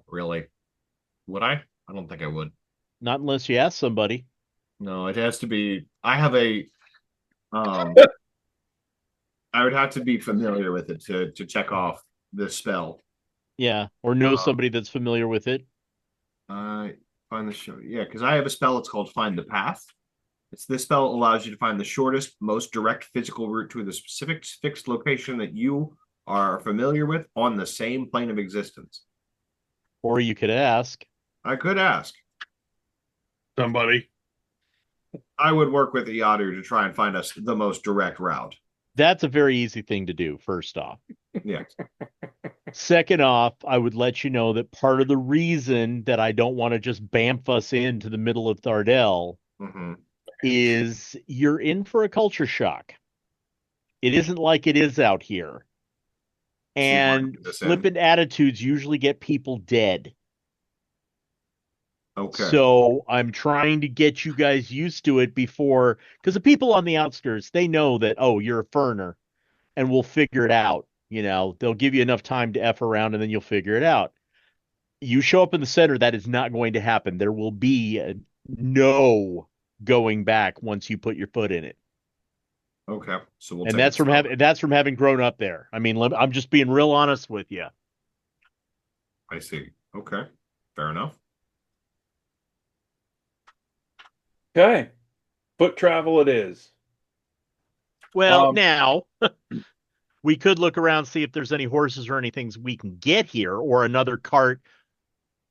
really. Would I? I don't think I would. Not unless you ask somebody. No, it has to be I have a um I would have to be familiar with it to check off this spell. Yeah, or know Um somebody that's familiar with it. I find the show. Yeah, because I have a spell, it's called Find the Path. This spell allows you to find the shortest, most direct physical route to the specific fixed location that you are familiar with on the same plane of existence. Or you could ask. I could ask. Somebody. I would work with Iadu to try and find us the most direct route. That's a very easy thing to do, first off. Yes. Second off, I would let you know that part of the reason that I don't want to just bamf us into the middle of Thardel Mm-hmm. is you're in for a culture shock. It isn't like it is out here. And flippant attitudes usually get people dead. Okay. So I'm trying to get you guys used to it before, because the people on the outskirts, they know that, oh, you're a ferner and we'll figure it out. You know, they'll give you enough time to F around and then you'll figure it out. You show up in the center, that is not going to happen. There will be no going back once you put your foot in it. Okay. So we'll And take that's it from having grown up there. I mean, I'm just being real honest with you. I see. Okay. Fair enough. Okay. Foot travel it is. Well, now we could look around, see if there's any horses or anything we can get here, or another cart,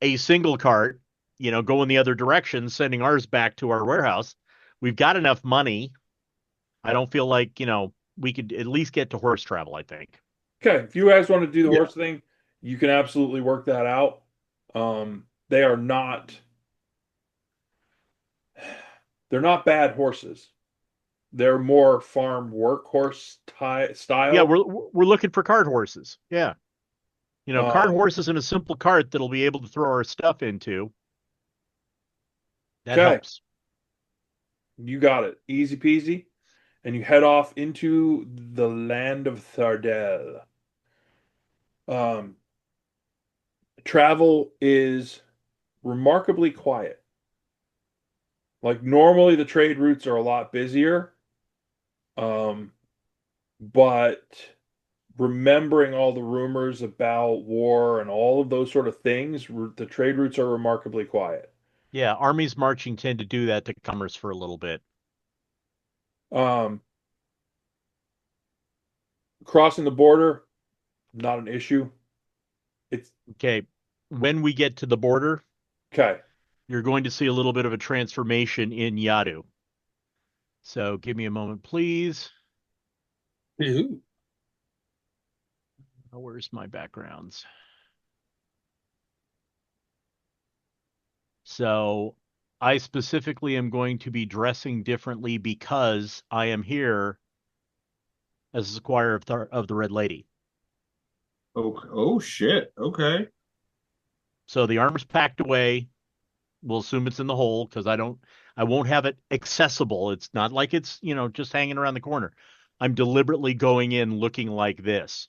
a single cart, you know, going the other direction, sending ours back to our warehouse. We've got enough money. I don't feel like, you know, we could at least get to horse travel, I think. Okay. If you guys want to do the Yeah. horse thing, you can absolutely work that out. They are not they're not bad horses. They're more farm workhorse style. Yeah, we're looking for cart horses. Yeah. You know, cart horses in a simple cart that'll be able to throw our stuff into. That Okay. helps. You got it. Easy peasy. And you head off into the land of Thardel. Travel is remarkably quiet. Like normally the trade routes are a lot busier. But remembering all the rumors about war and all of those sort of things, the trade routes are remarkably quiet. Yeah, armies marching tend to do that to commerce for a little bit. Crossing the border, not an issue. It's Okay. When we get to the border, okay. you're going to see a little bit of a transformation in Iadu. So give me a moment, please. Ew. Where's my backgrounds? So I specifically am going to be dressing differently because I am here as a squire of the Red Lady. Oh shit. Okay. So the armor's packed away. We'll assume it's in the hole because I won't have it accessible. It's not like it's, just hanging around the corner. I'm deliberately going in looking like this.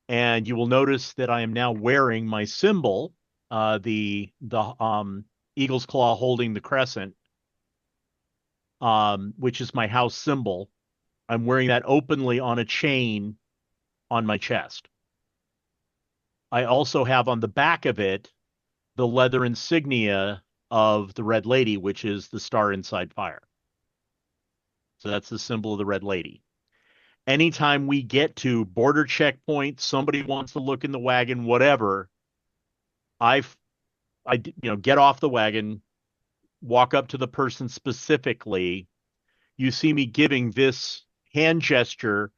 And you will notice that I am now wearing my symbol, the eagle's claw holding the crescent, which is my house symbol. I'm wearing that openly on a chain on my chest. I also have on the back of it the leather insignia of the Red Lady, which is the star inside fire. So that's the symbol of the Red Lady. Anytime we get to border checkpoint, somebody wants to look in the wagon, whatever, I get off the wagon, walk up to the person specifically. You see me giving this hand gesture,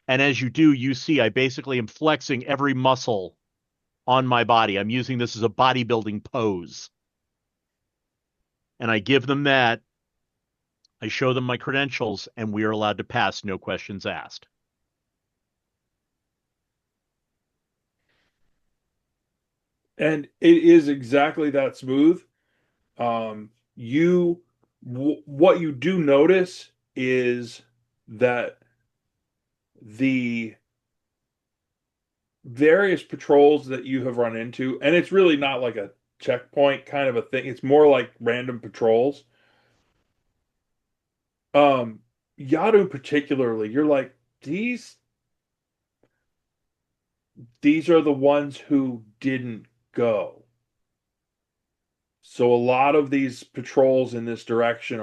and as you do, you see I basically am flexing every muscle on my body. I'm using this as a bodybuilding pose. And I give them that. I show them my credentials, and we are allowed to pass, no questions asked. And it is exactly that smooth. What you do notice is that the various patrols that you have run into, and it's really not like a checkpoint kind of a thing. It's more like random patrols. Iadu particularly, you're like, these are the ones who didn't go. So a lot of these patrols in this direction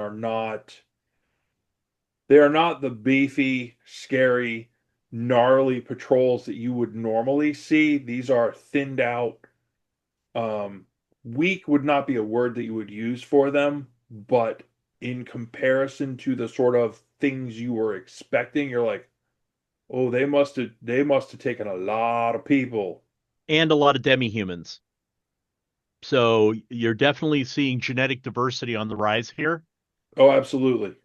they are not the beefy, scary, gnarly patrols that you would normally see. These are thinned out. Weak would not be a word that you would use for them, but in comparison to the sort of things you were expecting, you're like, oh, they must have taken a lot of people. And a lot of demi-humans. So you're definitely seeing genetic diversity on the rise here. Oh, absolutely.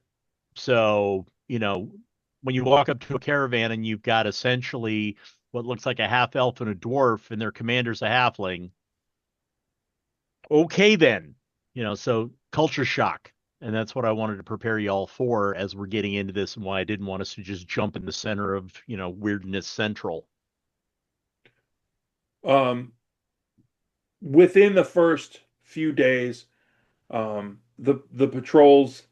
So, when you walk up to a caravan and you've got essentially what looks like a half elf and a dwarf, and their commander's a halfling. Okay, then, so culture shock. And that's what I wanted to prepare you all for as we're getting into this, and why I didn't want us to just jump in the center of, weirdness central. Within the first few days, the patrols,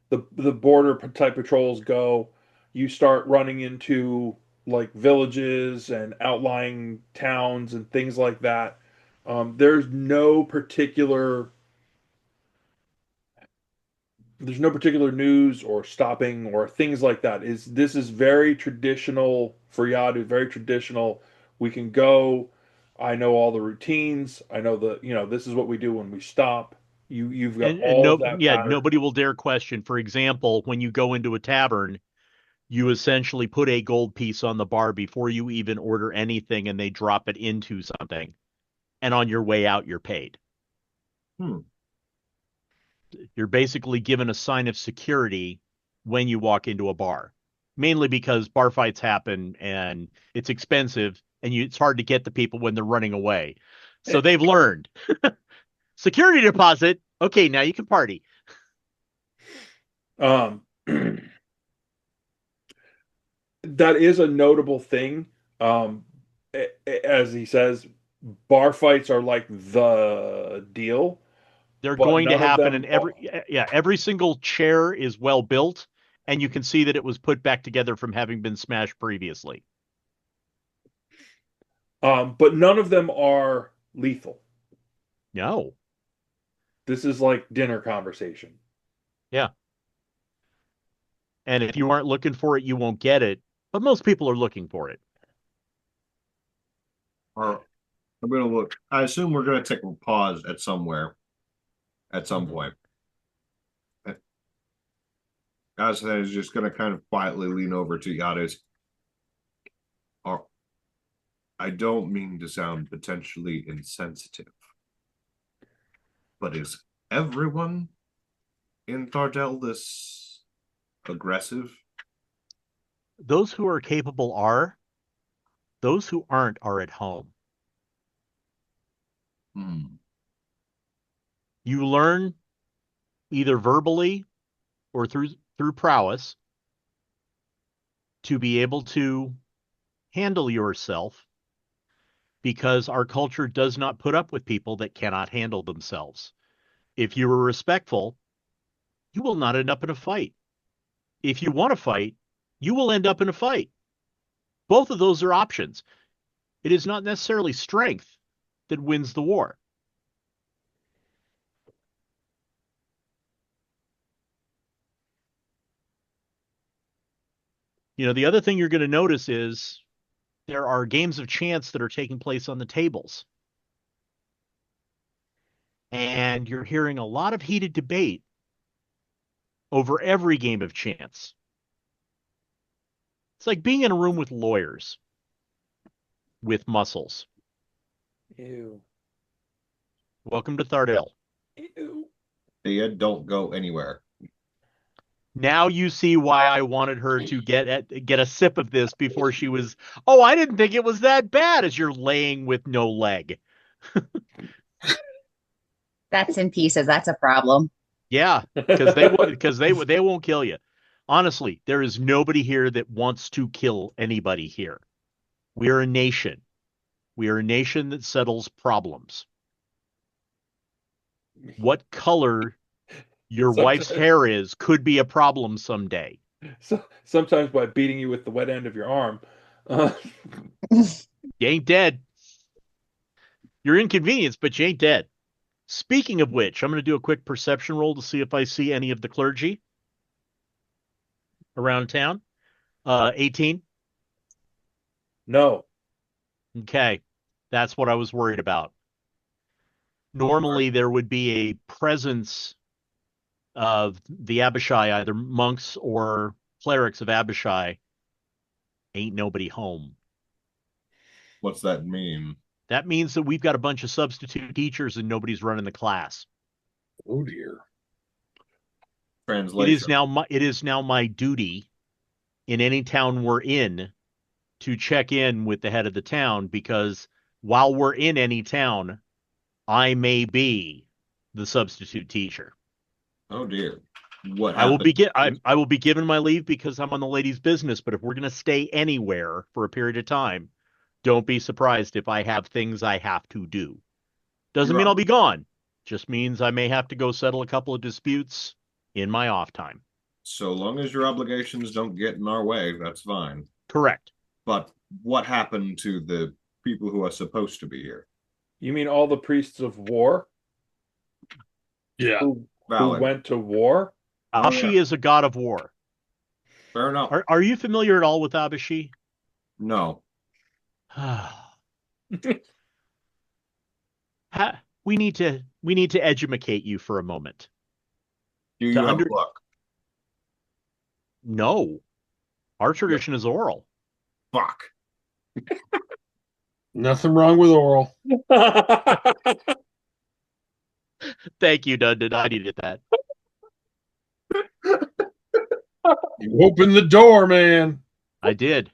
the border type patrols go. You start running into like villages and outlying towns and things like that. There's no particular news or stopping or things like that. This is very traditional for Yadu, very traditional. We can go. I know all the routines. I know this is what we do when we stop. You've got And all no, of that yeah, pattern. nobody will dare question. For example, when you go into a tavern, you essentially put a gold piece on the bar before you even order anything, and they drop it into something. And on your way out, you're paid. You're basically given a sign of security when you walk into a bar, mainly because bar fights happen and it's expensive, and it's hard to get the people when they're running away. So they've learned security deposit. Okay, now you can party. Um, that is a notable thing. As he says, bar fights are like the deal, They're but going to none of happen, them and every single chair is well built, and you can see that it was put back together from having been smashed previously. but none of them are lethal. No. This is like dinner conversation. Yeah. And if you aren't looking for it, you won't get it. But most people are looking for it. Or I'm gonna look. I assume we're gonna take a pause at somewhere at some point. As I is just gonna kind of quietly lean over to Yadu's. Are I don't mean to sound potentially insensitive, but is everyone in Thardel this aggressive? Those who are capable are. Those who aren't are at home. You learn either verbally or through prowess to be able to handle yourself, because our culture does not put up with people that cannot handle themselves. If you are respectful, you will not end up in a fight. If you want to fight, you will end up in a fight. Both of those are options. It is not necessarily strength that wins the war. The other thing you're going to notice is there are games of chance that are taking place on the tables. And you're hearing a lot of heated debate over every game of chance. It's like being in a room with lawyers with muscles. Ew. Welcome to Thardel. Ew. Thea, don't go anywhere. Now you see why I wanted her to get a sip of this before she was, oh, I didn't think it was that bad, as you're laying with no leg. That's in pieces. That's a problem. Yeah, because they won't kill you. Honestly, there is nobody here that wants to kill anybody here. We are a nation. We are a nation that settles problems. What color your wife's hair is could be a problem someday. So, sometimes by beating you with the wet end of your arm. You ain't dead. You're inconvenienced, but you ain't dead. Speaking of which, I'm going to do a quick perception roll to see if I see any of the clergy around town. 18. No. Okay. That's what I was worried about. Normally, there would be a presence of the Abishai, either monks or clerics of Abishai. Ain't nobody home. What's that mean? That means that we've got a bunch of substitute teachers and nobody's running the class. Oh dear. Translation. It is now my duty in any town we're in to check in with the head of the town, because while we're in any town, I may be the substitute teacher. Oh dear. What I will happened? I will be given my leave because I'm on the lady's business, but if we're going to stay anywhere for a period of time, don't be surprised if I have things I have to do. Doesn't mean I'll be gone. Just means I may have to go settle a couple of disputes in my off time. So long as your obligations don't get in our way, that's fine. Correct. But what happened to the people who are supposed to be here? You mean all the priests of war? Yeah. Who Valid. went to war? Abishi is a god of war. Fair enough. Are you familiar at all with Abishi? No. We need to educate you for a moment. Do you have a book? No. Our tradition is oral. Fuck. Nothing wrong with oral. Thank you, Dundon. I needed that. You opened the door, man. I did.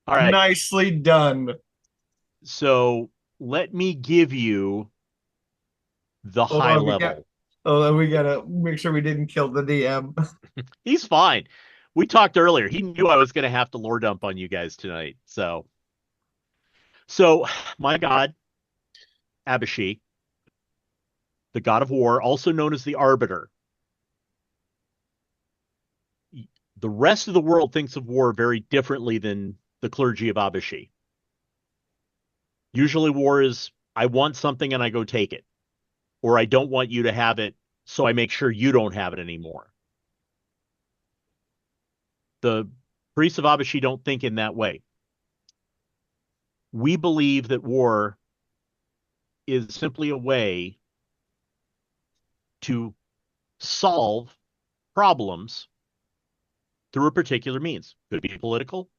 All right. Nicely done. So let me give you the high level. We gotta make sure we didn't kill the DM. He's fine. We talked earlier. He knew I was going to have to lore dump on you guys tonight. So my god, Abishi, the god of war, also known as the Arbiter. The rest of the world thinks of war very differently than the clergy of Abishi. Usually war is, I want something and I go take it. Or I don't want you to have it, so I make sure you don't have it anymore. The priests of Abishi don't think in that way. We believe that war is simply a way to solve problems through a particular means. Could be political,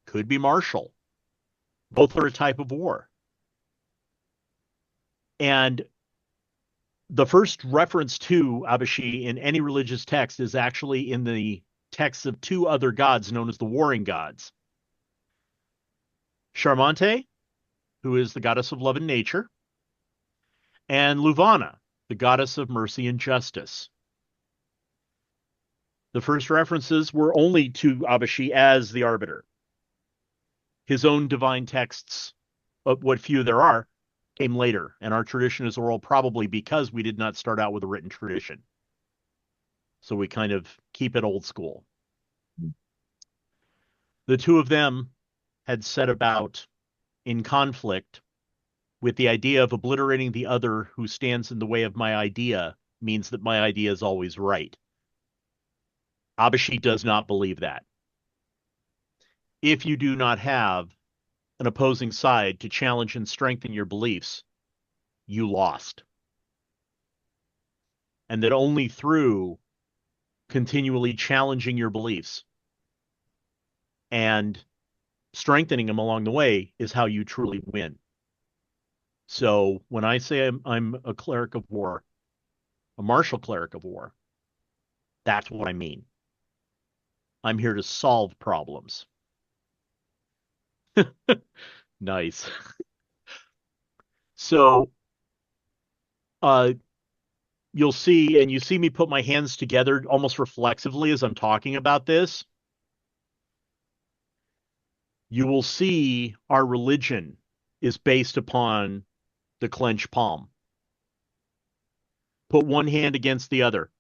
could be martial. Both are a type of war. And the first reference to Abashi in any religious text is actually in the texts of two other gods known as the warring gods. Charmante, who is the goddess of love and nature, and Luvana, the goddess of mercy and justice. The first references were only to Abashi as the arbiter. His own divine texts, what few there are, came later, and our tradition is oral probably because we did not start out with a written tradition. So we kind of keep it old school. The two of them had set about in conflict with the idea of obliterating the other who stands in the way of my idea means that my idea is always right. Abashi does not believe that. If you do not have an opposing side to challenge and strengthen your beliefs, you lost. And that only through continually challenging your beliefs and strengthening them along the way is how you truly win. So when I say I'm a cleric of war, a martial cleric of war, that's what I mean. I'm here to solve problems. Nice. So you'll see, and you see me put my hands together almost reflexively as I'm talking about this. You will see our religion is based upon the clenched palm. Put one hand against the other.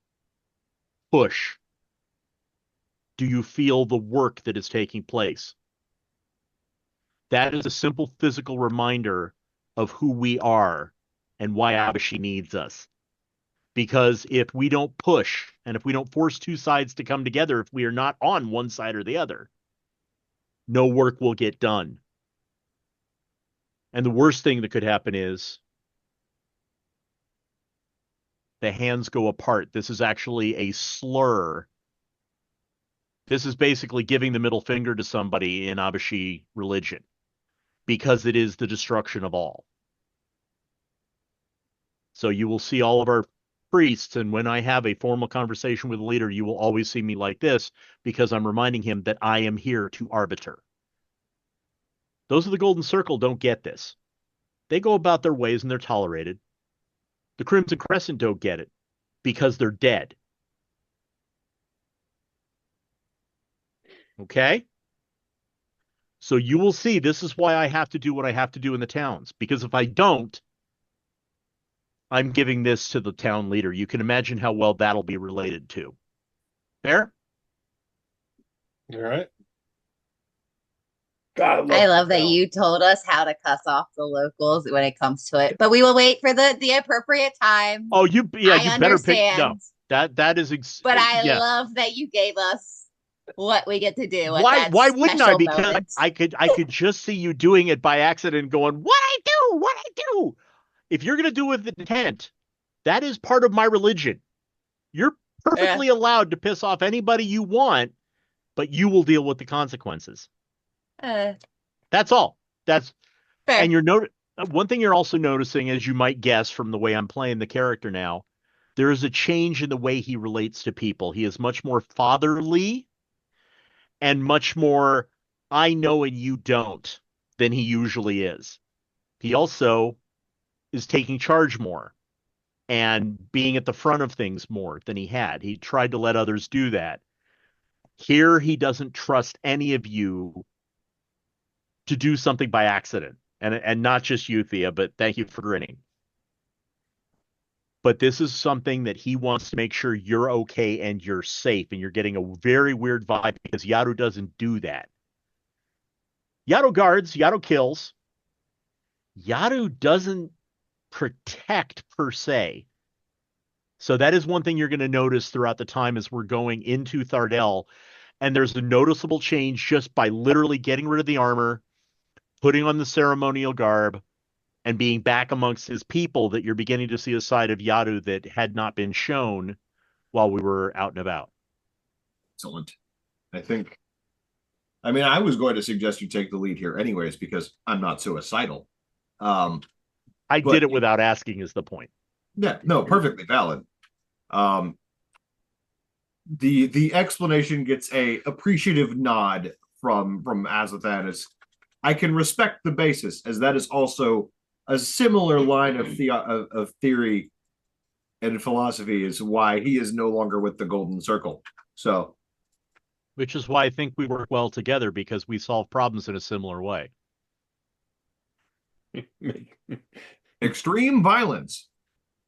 Push. Do you feel the work that is taking place? That is a simple physical reminder of who we are and why Abashi needs us. Because if we don't push and if we don't force two sides to come together, if we are not on one side or the other, no work will get done. And the worst thing that could happen is the hands go apart. This is actually a slur. This is basically giving the middle finger to somebody in Abashi religion because it is the destruction of all. So you will see all of our priests, and when I have a formal conversation with a leader, you will always see me like this because I'm reminding him that I am here to arbiter. Those of the Golden Circle don't get this. They go about their ways and they're tolerated. The Crimson Crescent don't get it because they're dead. Okay? So you will see this is why I have to do what I have to do in the towns. Because if I don't, I'm giving this to the town leader. You can imagine how well that'll be related to. Fair? All right. God, I love that you told us how to cuss off the locals when it comes to it, but we will wait for the appropriate time. Oh, you better pick. No, understand. that is. But I love that you gave us what we get to do. Why wouldn't I? Because moment. I could just see you doing it by accident, going, what I do. If you're gonna do it with intent, that is part of my religion. You're perfectly allowed to piss off anybody you want, but you will deal with the consequences. That's all. That's fair. And one thing you're also noticing, as you might guess from the way I'm playing the character now, there is a change in the way he relates to people. He is much more fatherly and much more I know and you don't than he usually is. He also is taking charge more and being at the front of things more than he had. He tried to let others do that. Here, he doesn't trust any of you to do something by accident. And not just you, Thea, but thank you for grinning. But this is something that he wants to make sure you're okay and you're safe, and you're getting a very weird vibe because Iadu doesn't do that. Iadu guards, Iadu kills. Iadu doesn't protect per se. So that is one thing you're going to notice throughout the time as we're going into Thardel. And there's a noticeable change just by literally getting rid of the armor, putting on the ceremonial garb, and being back amongst his people, that you're beginning to see a side of Iadu that had not been shown while we were out and about. Excellent. I think I mean, I was going to suggest you take the lead here anyways because I'm not suicidal. Um, I but did it without asking is the point. yeah, no, perfectly valid. Um, the explanation gets a appreciative nod from Azathan as I can respect the basis, as that is also a similar line of theory and philosophy is why he is no longer with the Golden Circle. So, Which is why I think we work well together because we solve problems in a similar way. extreme violence.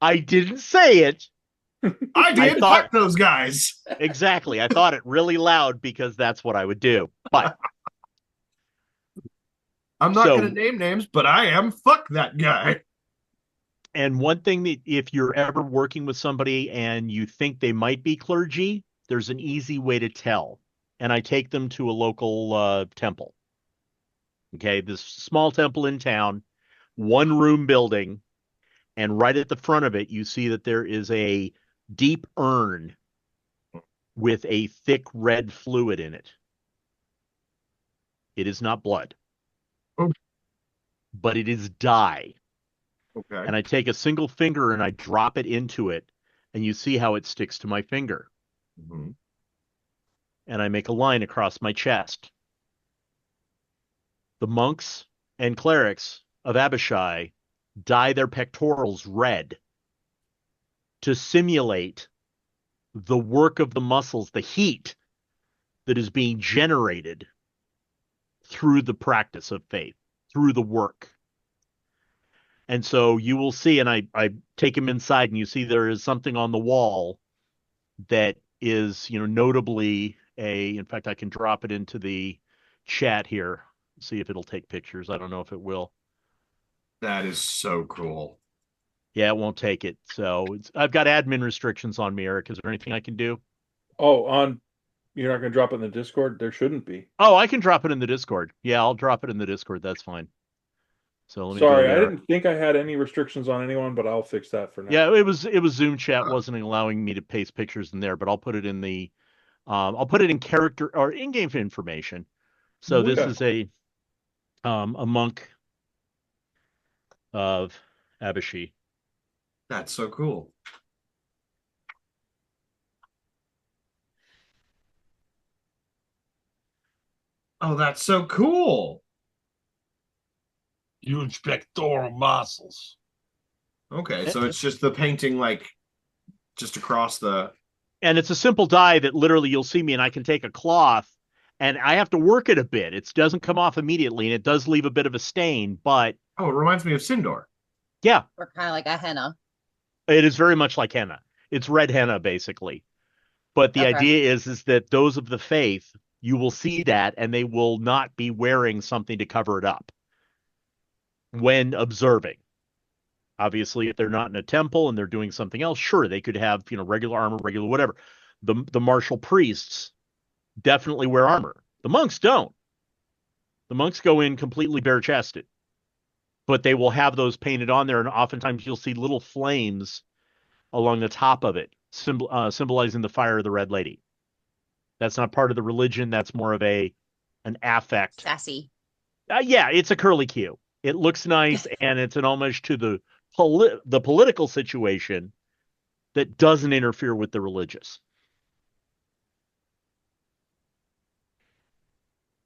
I didn't say it. I did. thought- Fuck those guys. Exactly. I thought it really loud because that's what I would do. But I'm not So- going to name names, but I am. Fuck that guy. and one thing that if you're ever working with somebody and you think they might be clergy, there's an easy way to tell. And I take them to a local temple. Okay, this small temple in town, one room building, and right at the front of it, you see that there is a deep urn with a thick red fluid in it. It is not blood, Oh. but it is dye. Okay. And I take a single finger and I drop it into it, and you see how it sticks to my finger. Mm-hmm. And I make a line across my chest. The monks and clerics of Abishai dye their pectorals red to simulate the work of the muscles, the heat that is being generated through the practice of faith, through the work. And so you will see, and I take him inside, and you see there is something on the wall that is, notably in fact, I can drop it into the chat here, see if it'll take pictures. I don't know if it will. That is so cool. Yeah, it won't take it. So I've got admin restrictions on me, Eric. Is there anything I can do? Oh, you're not going to drop it in the Discord? There shouldn't be. Oh, I can drop it in the Discord. Yeah, I'll drop it in the Discord. That's fine. So let me Sorry, go I there. didn't think I had any restrictions on anyone, but I'll fix that for now. Yeah, it was Zoom chat wasn't allowing me to paste pictures in there, but I'll put it in the I'll put it in character or in-game information. So this Okay. is a monk of Abishi. That's so cool. Oh, that's so cool. Huge pectoral muscles. Okay, so it's just the painting like just across the And it's a simple dye that literally you'll see me and I can take a cloth and I have to work it a bit. It doesn't come off immediately and it does leave a bit of a stain, but Oh, it reminds me of Sindor. yeah, Or kind of like a henna. it is very much like henna. It's red henna basically. But the Okay. idea is that those of the faith, you will see that and they will not be wearing something to cover it up when observing. Obviously, if they're not in a temple and they're doing something else, sure, they could have, regular armor, regular whatever. The martial priests definitely wear armor. The monks don't. The monks go in completely bare-chested. But they will have those painted on there, and oftentimes you'll see little flames along the top of it, symbolizing the fire of the Red Lady. That's not part of the religion. That's more of an affect. Sassy. Yeah, it's a curly Q. It looks nice, and it's an homage to the political situation that doesn't interfere with the religious.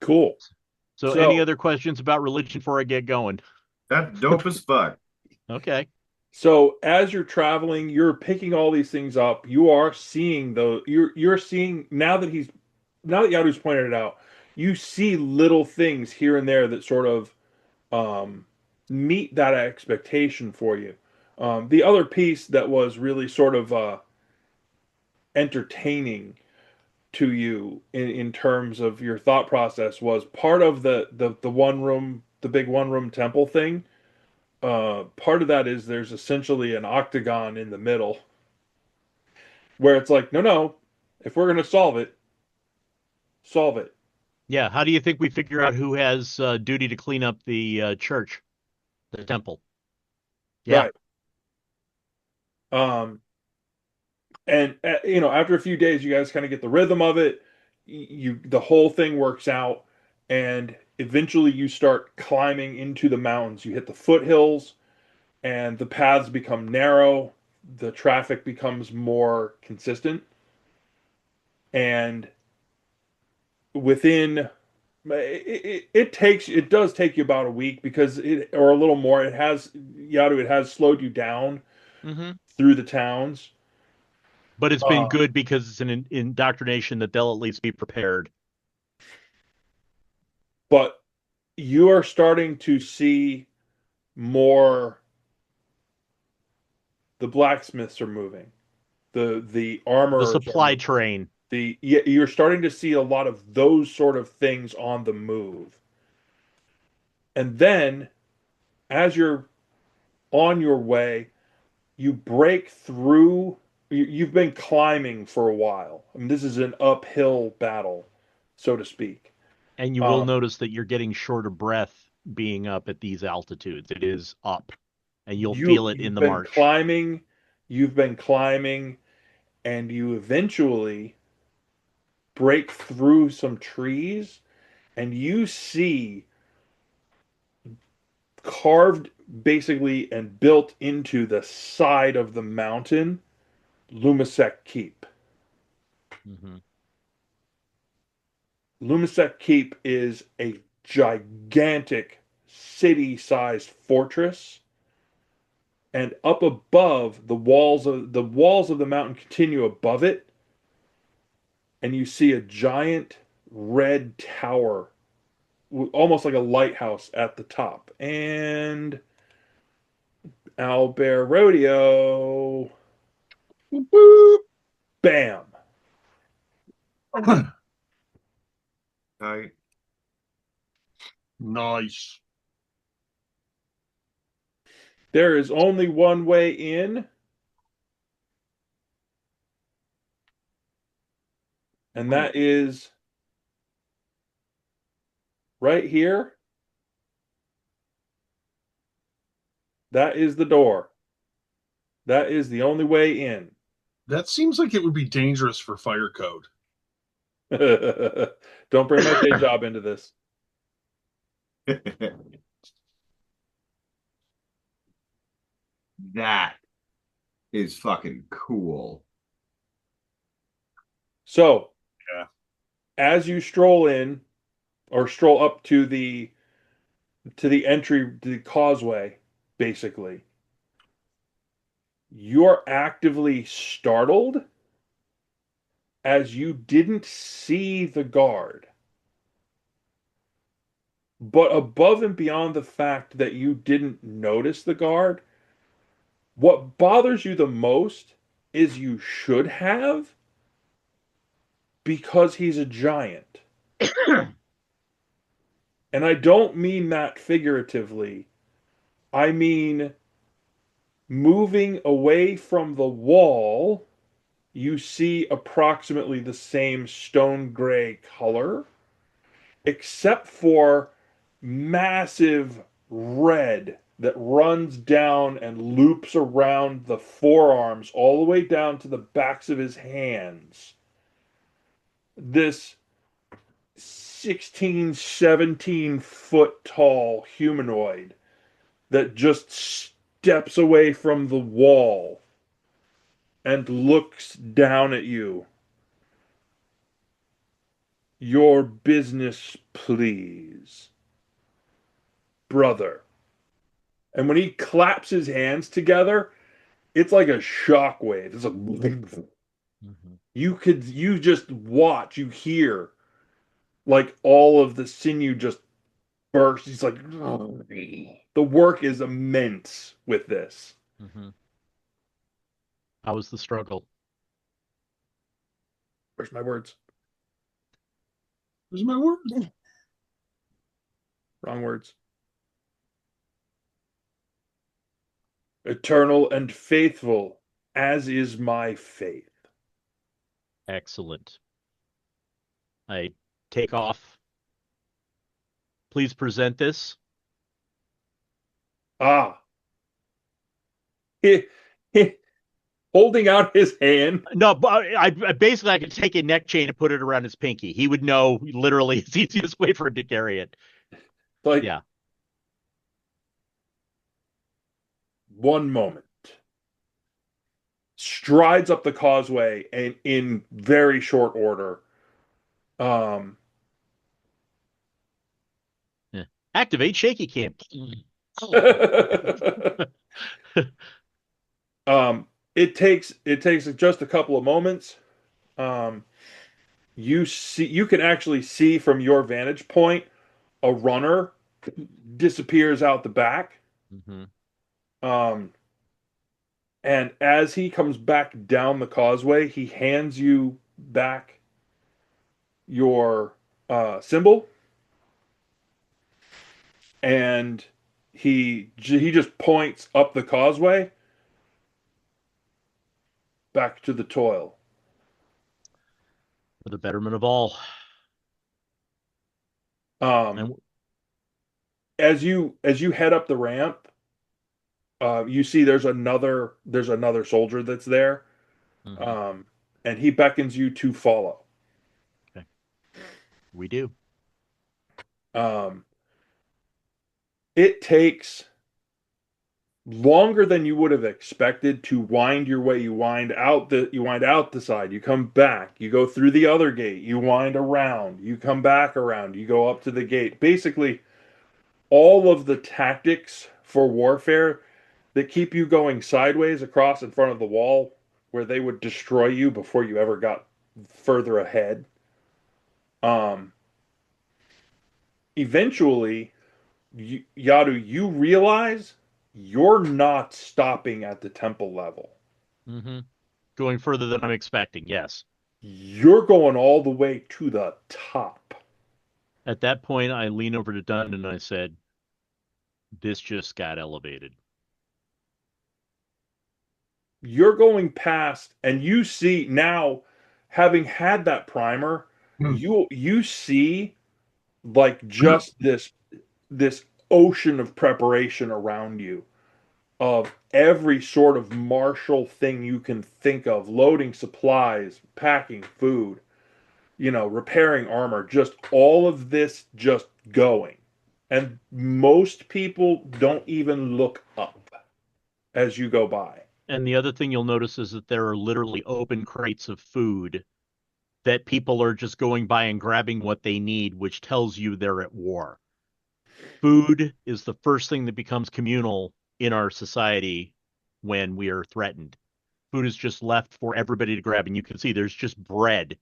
Cool. So So- any other questions about religion before I get going? That's dope as fuck. Okay. So as you're traveling, you're picking all these things up. You are seeing you're seeing now that Yadu's pointed it out, you see little things here and there that sort of meet that expectation for you. The other piece that was really sort of entertaining to you in terms of your thought process was part of the big one room temple thing. Part of that is there's essentially an octagon in the middle where it's like, no, if we're going to solve it, solve it. Yeah. How do you think we figure out who has duty to clean up the church, the temple? Yeah. Right. And after a few days, you guys kind of get the rhythm of it. The whole thing works out. and eventually you start climbing into the mountains. You hit the foothills, and the paths become narrow. The traffic becomes more consistent, and within it does take you about a week because it or a little more. It has Yadu. It has slowed you down Mm-hmm. through the towns. But it's been good because it's an indoctrination that they'll at least be prepared. But you are starting to see more. The blacksmiths are moving. The The armorers are supply moving. train. You're starting to see a lot of those sort of things on the move. And then as you're on your way, you break through. You've been climbing for a while. I mean, this is an uphill battle, so to speak. And you will notice that you're getting short of breath being up at these altitudes. It is up, and you'll feel it in the march. You've been climbing, and you eventually break through some trees, and you see carved basically and built into the side of the mountain Lumisek Keep. Mm-hmm. Lumisek Keep is a gigantic city-sized fortress, and up above the walls of the mountain continue above it, and you see a giant red tower, almost like a lighthouse at the top. And Owlbear Rodeo, Boop. bam! Right. Nice. There is only one way in, and that is right here. That is the door. That is the only way in. That seems like it would be dangerous for fire code. Don't bring my day job into this. That is fucking cool. So, Yeah. as you stroll in or stroll up to the entry to the causeway, basically, you're actively startled as you didn't see the guard. But above and beyond the fact that you didn't notice the guard, what bothers you the most is you should have, because he's a giant. And I don't mean that figuratively. I mean, moving away from the wall, you see approximately the same stone gray color, except for massive red that runs down and loops around the forearms all the way down to the backs of his hands. This 16, 17-foot tall humanoid that just steps away from the wall and looks down at you. Your business, please, brother. And when he claps his hands together, it's like a shockwave. It's like Mm-hmm. you just watch, you hear like all of the sinew just burst. He's like, the work is immense with this. Mm-hmm. How was the struggle? Where's my words? Where's my word? Wrong words. Eternal and faithful, as is my faith. Excellent. I take off. Please present this. Ah. He, he, holding out his hand. No, but I basically I could take a neck chain and put it around his pinky. He would know literally it's the easiest way for him to carry it. Like, Yeah. one moment. Strides up the causeway and in very short order. Activate shaky cam. It takes just a couple of moments. You can actually see from your vantage point a runner disappears out the back. Mm-hmm. And as he comes back down the causeway, he hands you back your symbol, and he just points up the causeway back to the toil. For the betterment of all. And as you head up the ramp, you see there's another soldier that's there. Mm-hmm. And he beckons you to follow. Okay. We do. It takes longer than you would have expected to wind your way. You wind out the side, you come back, you go through the other gate, you wind around, you come back around, you go up to the gate. Basically, all of the tactics for warfare that keep you going sideways across in front of the wall where they would destroy you before you ever got further ahead. Eventually, Iadu, you realize you're not stopping at the temple level. Mm-hmm. Going further than I'm expecting, yes. You're going all the way to the top. At that point, I lean over to Dunn and I said, this just got elevated. You're going past, and you see now, having had that primer, you see like just this ocean of preparation around you, of every sort of martial thing you can think of, loading supplies, packing food, repairing armor, just all of this just going. And most people don't even look up as you go by. And the other thing you'll notice is that there are literally open crates of food that people are just going by and grabbing what they need, which tells you they're at war. Food is the first thing that becomes communal in our society when we are threatened. Food is just left for everybody to grab, and you can see there's just bread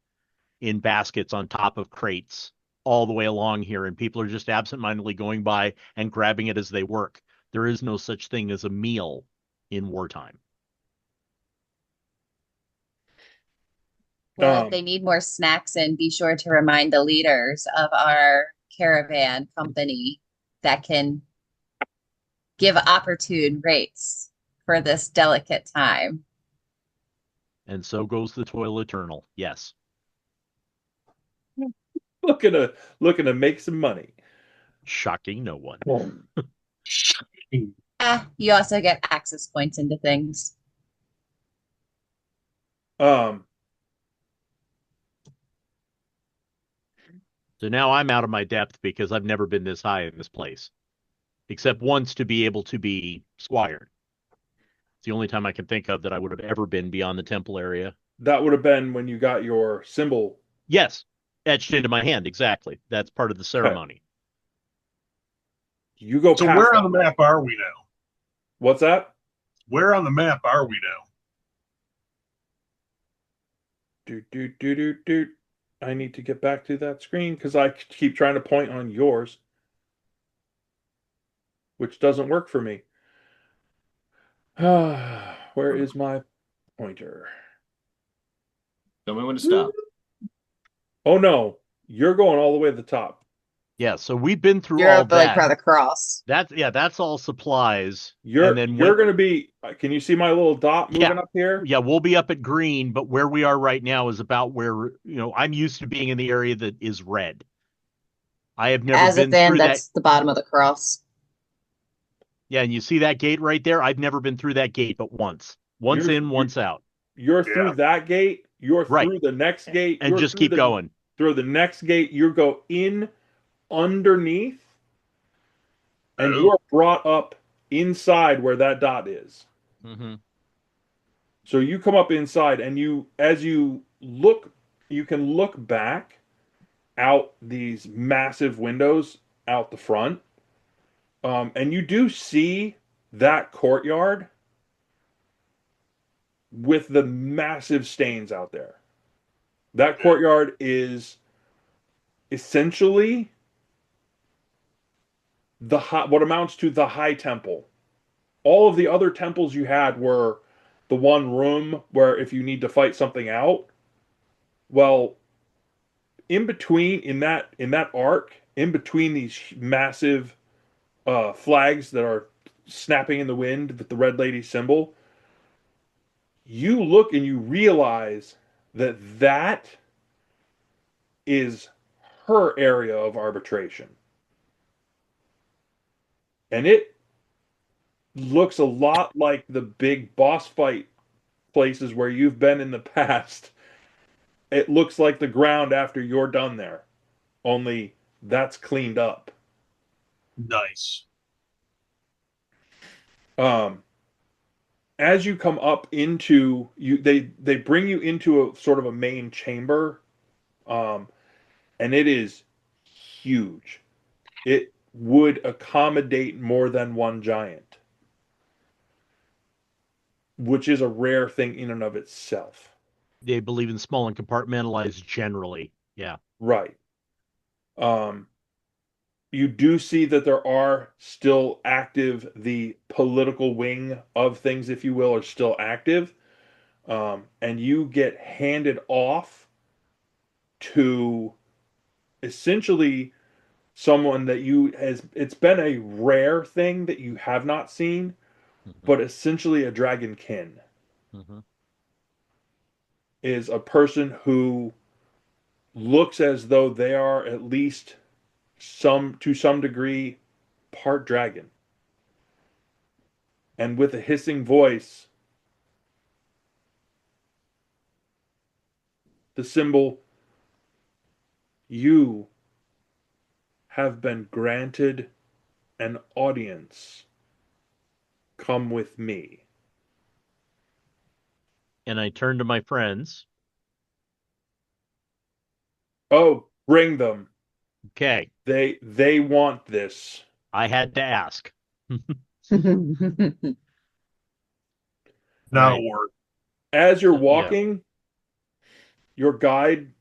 in baskets on top of crates all the way along here, and people are just absentmindedly going by and grabbing it as they work. There is no such thing as a meal in wartime. Well, if they need more snacks in, be sure to remind the leaders of our caravan company that can give opportune rates for this delicate time. And so goes the toil eternal. Yes. Looking to make some money. Shocking no one. You also get access points into things. So now I'm out of my depth because I've never been this high in this place, except once to be able to be squired. It's the only time I can think of that I would have ever been beyond the temple area. That would have been when you got your symbol. Yes, etched into my hand. Exactly. That's part of the ceremony. Okay. You go. So where on the map are we now? What's that? Where on the map are we now? Do. I need to get back to that screen because I keep trying to point on yours, which doesn't work for me. Where is my pointer? Tell me when to stop. Oh no, you're going all the way to the top. Yeah, so we've been through You're all up like by the cross. That's all supplies. You're going to be. Can you see my little dot moving up here? Yeah, we'll be up at green, but where we are right now is about where I'm used to being in the area that is red. I have never been through that. That's the bottom of the cross. Yeah, and you see that gate right there? I've never been through that gate but once. Once in, once out. You're through that gate. You're Right. through the next gate. And You're just through keep going. Through the next gate. You go in underneath, and Oh. you're brought up inside where that dot is. Mm-hmm. So you come up inside, and as you look, you can look back out these massive windows out the front, and you do see that courtyard with the massive stains out there. That courtyard is essentially what amounts to the high temple. All of the other temples you had were the one room where if you need to fight something out, well, in that arc, in between these massive flags that are snapping in the wind with the red lady symbol, you look and you realize that is her area of arbitration. And it looks a lot like the big boss fight places where you've been in the past. It looks like the ground after you're done there, only that's cleaned up. Nice. As you come up into they bring you into a sort of a main chamber, and it is huge. It would accommodate more than one giant, which is a rare thing in and of itself. They believe in small and compartmentalized generally. Yeah. Right. You do see that there are still active, the political wing of things, if you will, are still active. And you get handed off to essentially someone that it's been a rare thing that you have not seen, but essentially a dragonkin is a person who looks as though they are at least to some degree part dragon, and with a hissing voice, the symbol, you have been granted an audience. Come with me. And I turn to my friends. Oh, bring them. Okay. They want this. I had to ask. Now Right. work. As you're Yeah. walking, your guide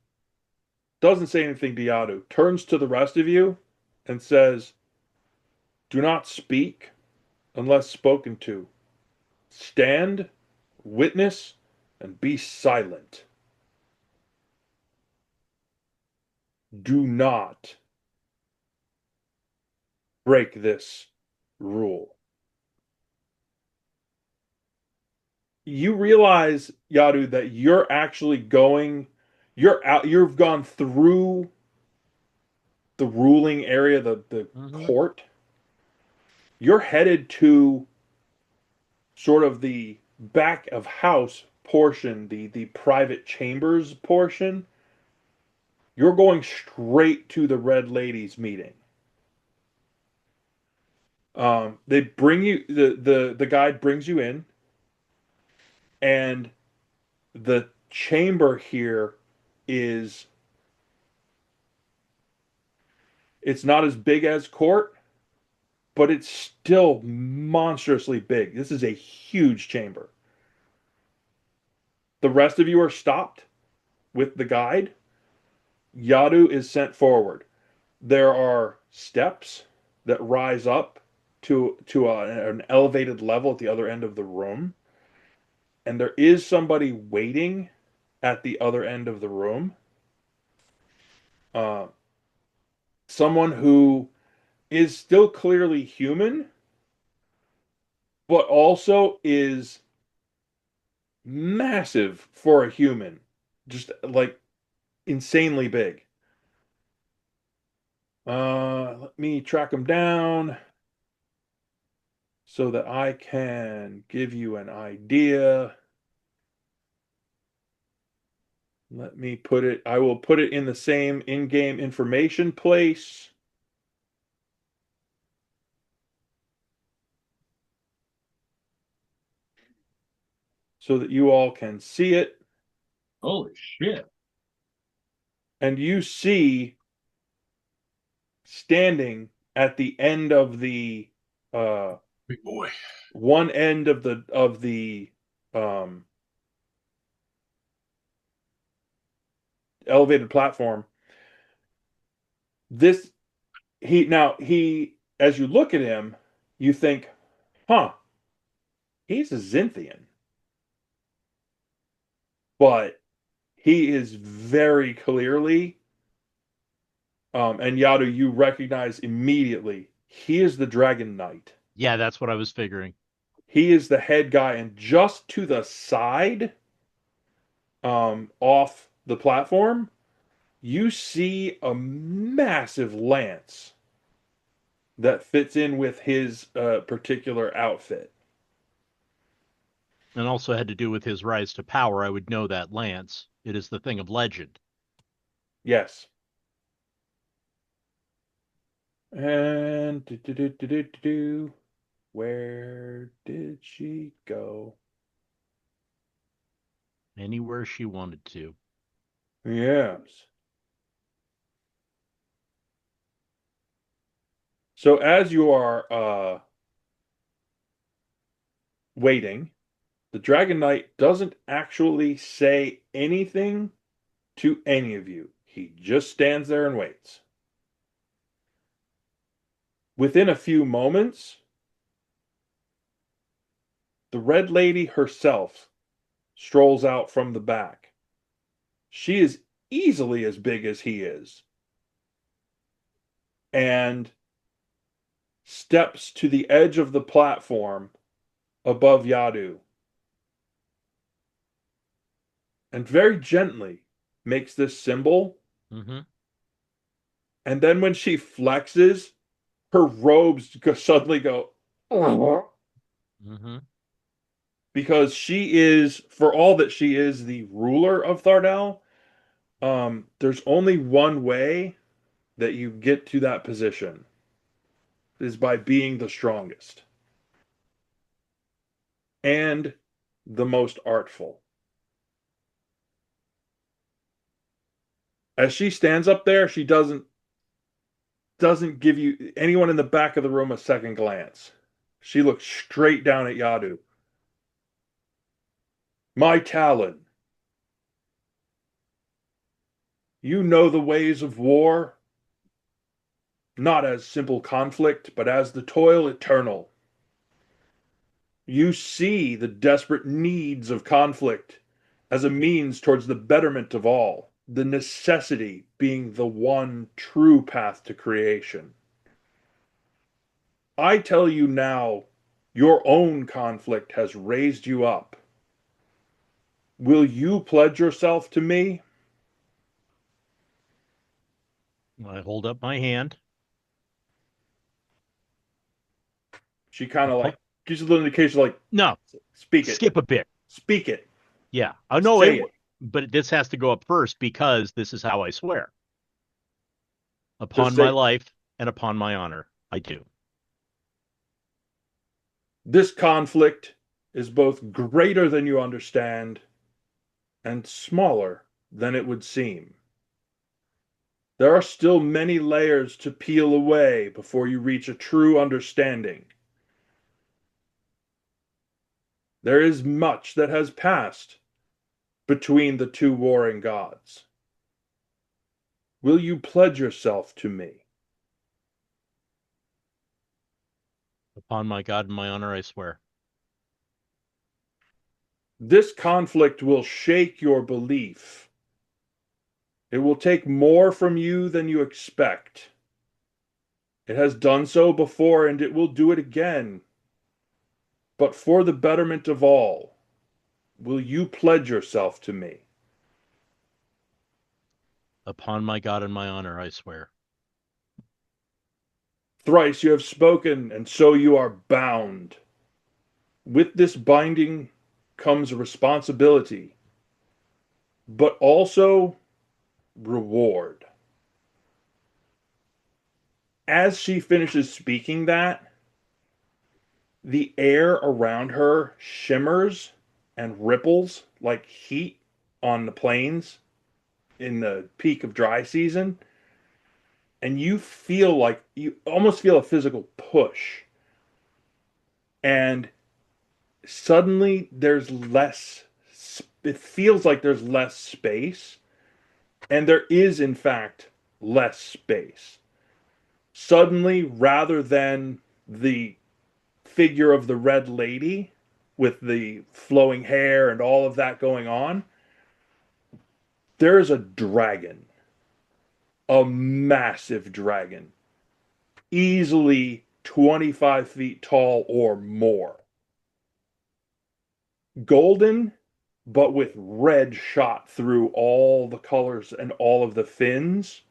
doesn't say anything to Iadu, turns to the rest of you and says, "Do not speak unless spoken to. Stand, witness, and be silent. Do not break this rule." You realize, Yadu, that you're actually you've gone through the ruling area, the court. You're headed to sort of the back of house portion, the private chambers portion. You're going straight to the Red Ladies meeting. They bring you the guide brings you in, and the chamber here is it's not as big as court, but it's still monstrously big. This is a huge chamber. The rest of you are stopped with the guide. Iadu is sent forward. There are steps that rise up to an elevated level at the other end of the room, and there is somebody waiting at the other end of the room. Someone who is still clearly human, but also is massive for a human, just like insanely big. Let me track him down so that I can give you an idea. Let me put it, I will put it in the same in-game information place. So that you all can see it. Holy shit. And you see standing at the end of the Big boy. one end of the elevated platform. He as you look at him, you think, huh, he's a Zynthian. But he is very clearly, and Iadu, you recognize immediately, he is the Dragon Knight. Yeah, that's what I was figuring. He is the head guy, and just to the side, off the platform, you see a massive lance that fits in with his particular outfit. And also had to do with his rise to power. I would know that lance. It is the thing of legend. Yes. And where did she go? Anywhere she wanted to. Yes. So as you are waiting, the Dragon Knight doesn't actually say anything to any of you. He just stands there and waits. Within a few moments, the Red Lady herself strolls out from the back. She is easily as big as he is, and steps to the edge of the platform above Iadu, and very gently makes this symbol. Mm-hmm. And then when she flexes, her robes suddenly go, Mm-hmm. because she is, for all that she is the ruler of Thardel, there's only one way that you get to that position, is by being the strongest and the most artful. As she stands up there, she doesn't give you, anyone in the back of the room, a second glance. She looks straight down at Iadu. My Talon, you know the ways of war, not as simple conflict, but as the toil eternal. You see the desperate needs of conflict as a means towards the betterment of all, the necessity being the one true path to creation. I tell you now, your own conflict has raised you up. Will you pledge yourself to me? I hold up my hand. She kind of like gives a little indication, like, No, speak it. skip a bit. Speak it. Yeah. I know Say it, it. but this has to go up first because this is how I swear. Upon Just my say, life and upon my honor, I do. this conflict is both greater than you understand and smaller than it would seem. There are still many layers to peel away before you reach a true understanding. There is much that has passed between the two warring gods. Will you pledge yourself to me? Upon my God and my honor, I swear. This conflict will shake your belief. It will take more from you than you expect. It has done so before, and it will do it again. But for the betterment of all, will you pledge yourself to me? Upon my God and my honor, I swear. Thrice you have spoken, and so you are bound. With this binding comes a responsibility. but also reward. As she finishes speaking that, the air around her shimmers and ripples like heat on the plains in the peak of dry season. And you almost feel a physical push. And suddenly it feels like there's less space. And there is, in fact, less space. Suddenly, rather than the figure of the Red Lady with the flowing hair and all of that going on, there is a dragon, a massive dragon, easily 25 feet tall or more. Golden, but with red shot through all the colors and all of the fins.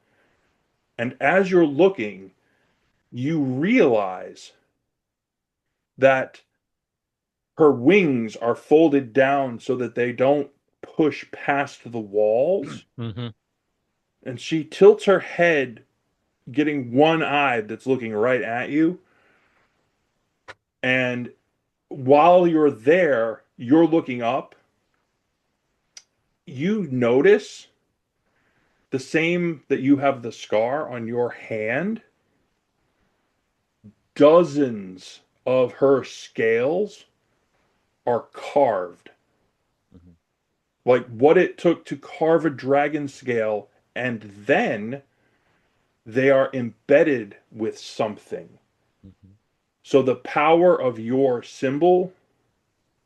And as you're looking, you realize that her wings are folded down so that they don't push past the walls. Mm-hmm. And she tilts her head, getting one eye that's looking right at you. And while you're there, you're looking up. You notice the same that you have the scar on your hand. Dozens of her scales are carved. Mm-hmm. Like what it took to carve a dragon scale, and then they are embedded with something. Mm-hmm. So the power of your symbol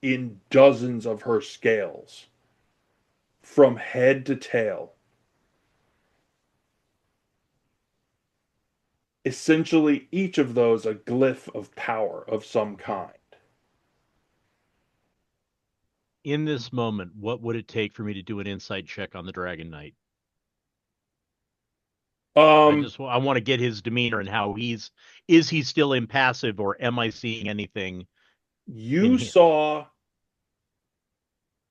in dozens of her scales from head to tail. Essentially, each of those a glyph of power of some kind. In this moment, what would it take for me to do an insight check on the Dragon Knight? I want to get his demeanor and how is he still impassive, or am I seeing anything in You him? saw,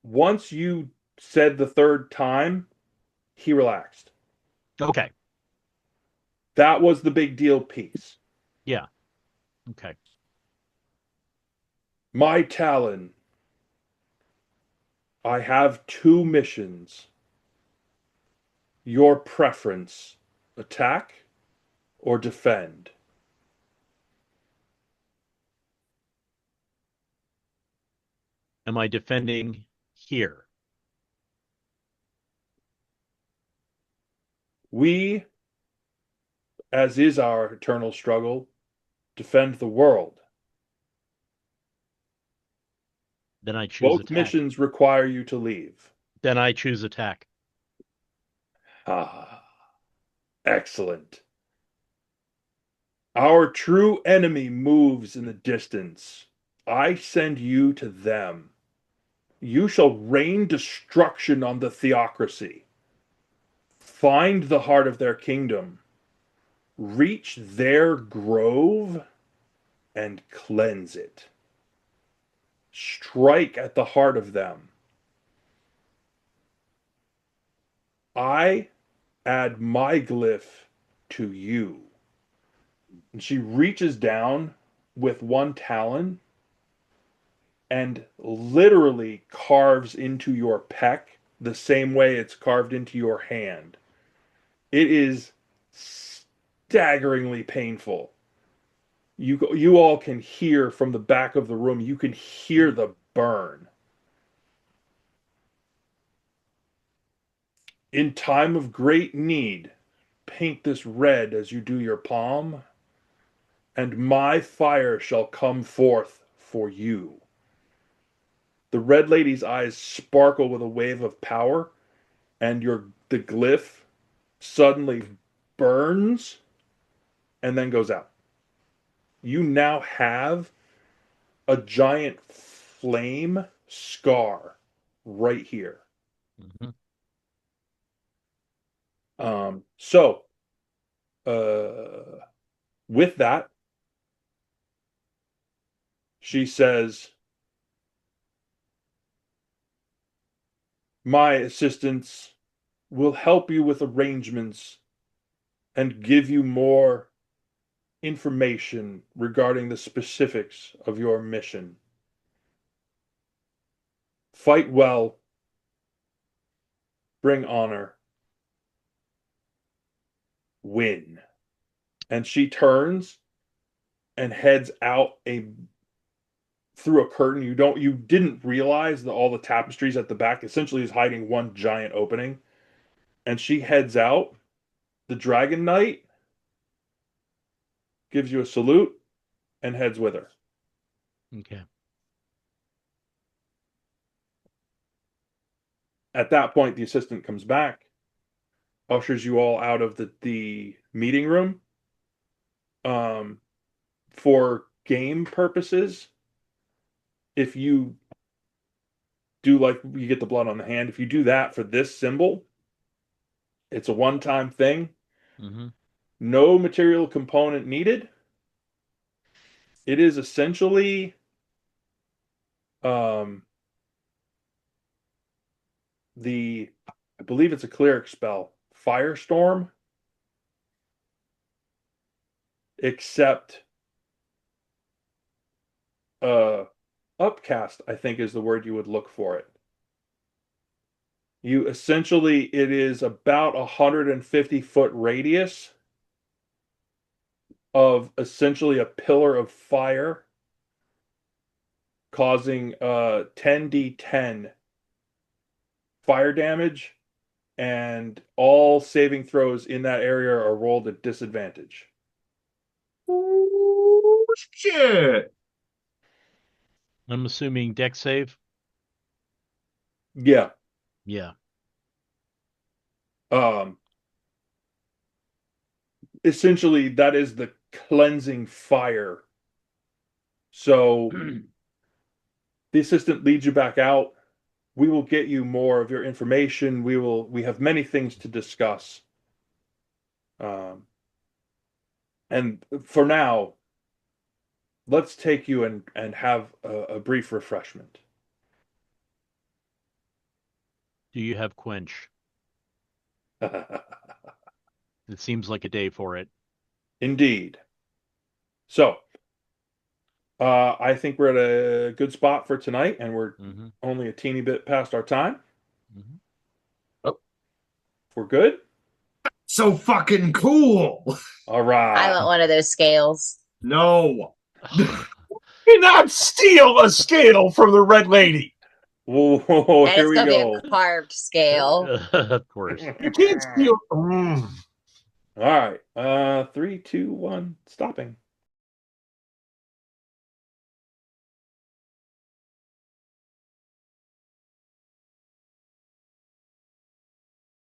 once you said the third time, he relaxed. Okay. That was the big deal piece. Yeah. Okay. My Talon, I have two missions. Your preference, attack or defend? Am I defending here? We, as is our eternal struggle, defend the world. Then I choose Both attack. missions require you to leave. Then I choose attack. Ah, excellent. Our true enemy moves in the distance. I send you to them. You shall rain destruction on the theocracy. Find the heart of their kingdom. Reach their grove and cleanse it. Strike at the heart of them. I add my glyph to you. And she reaches down with one talon and literally carves into your pec the same way it's carved into your hand. It is staggeringly painful. You all can hear from the back of the room, you can hear the burn. In time of great need, paint this red as you do your palm, and my fire shall come forth for you. The Red Lady's eyes sparkle with a wave of power, and the glyph suddenly burns and then goes out. You now have a giant flame scar right here. Mm-hmm. So, with that, she says, My assistants will help you with arrangements and give you more information regarding the specifics of your mission. Fight well, bring honor, win. And she turns and heads out through a curtain. You didn't realize that all the tapestries at the back essentially is hiding one giant opening. And she heads out. The Dragon Knight gives you a salute and heads with her. Okay. At that point, the assistant comes back, ushers you all out of the meeting room. For game purposes, if you do like you get the blood on the hand, if you do that for this symbol, it's a one-time thing. Mm-hmm. No material component needed. It is essentially I believe it's a cleric spell, Firestorm, except upcast, I think is the word you would look for it. It is about 150-foot radius of essentially a pillar of fire, causing 10d10 fire damage, and all saving throws in that area are rolled at disadvantage. Oh, shit. I'm assuming deck save. Yeah. Yeah. Essentially, that is the cleansing fire. So the assistant leads you back out. We will get you more of your information. We have many things to discuss. And for now, let's take you and have a brief refreshment. Do you have quench? It seems like a day for it. Indeed. So, I think we're at a good spot for tonight, and we're only a teeny bit past our time. Mm-hmm. Oh, we're good. So fucking cool. All right. I want one of those scales. No. You not steal a scale from the red lady. Whoa, And here it's we gonna go. be a carved scale. Of course. You can't steal. All right. 3, 2, 1, stopping.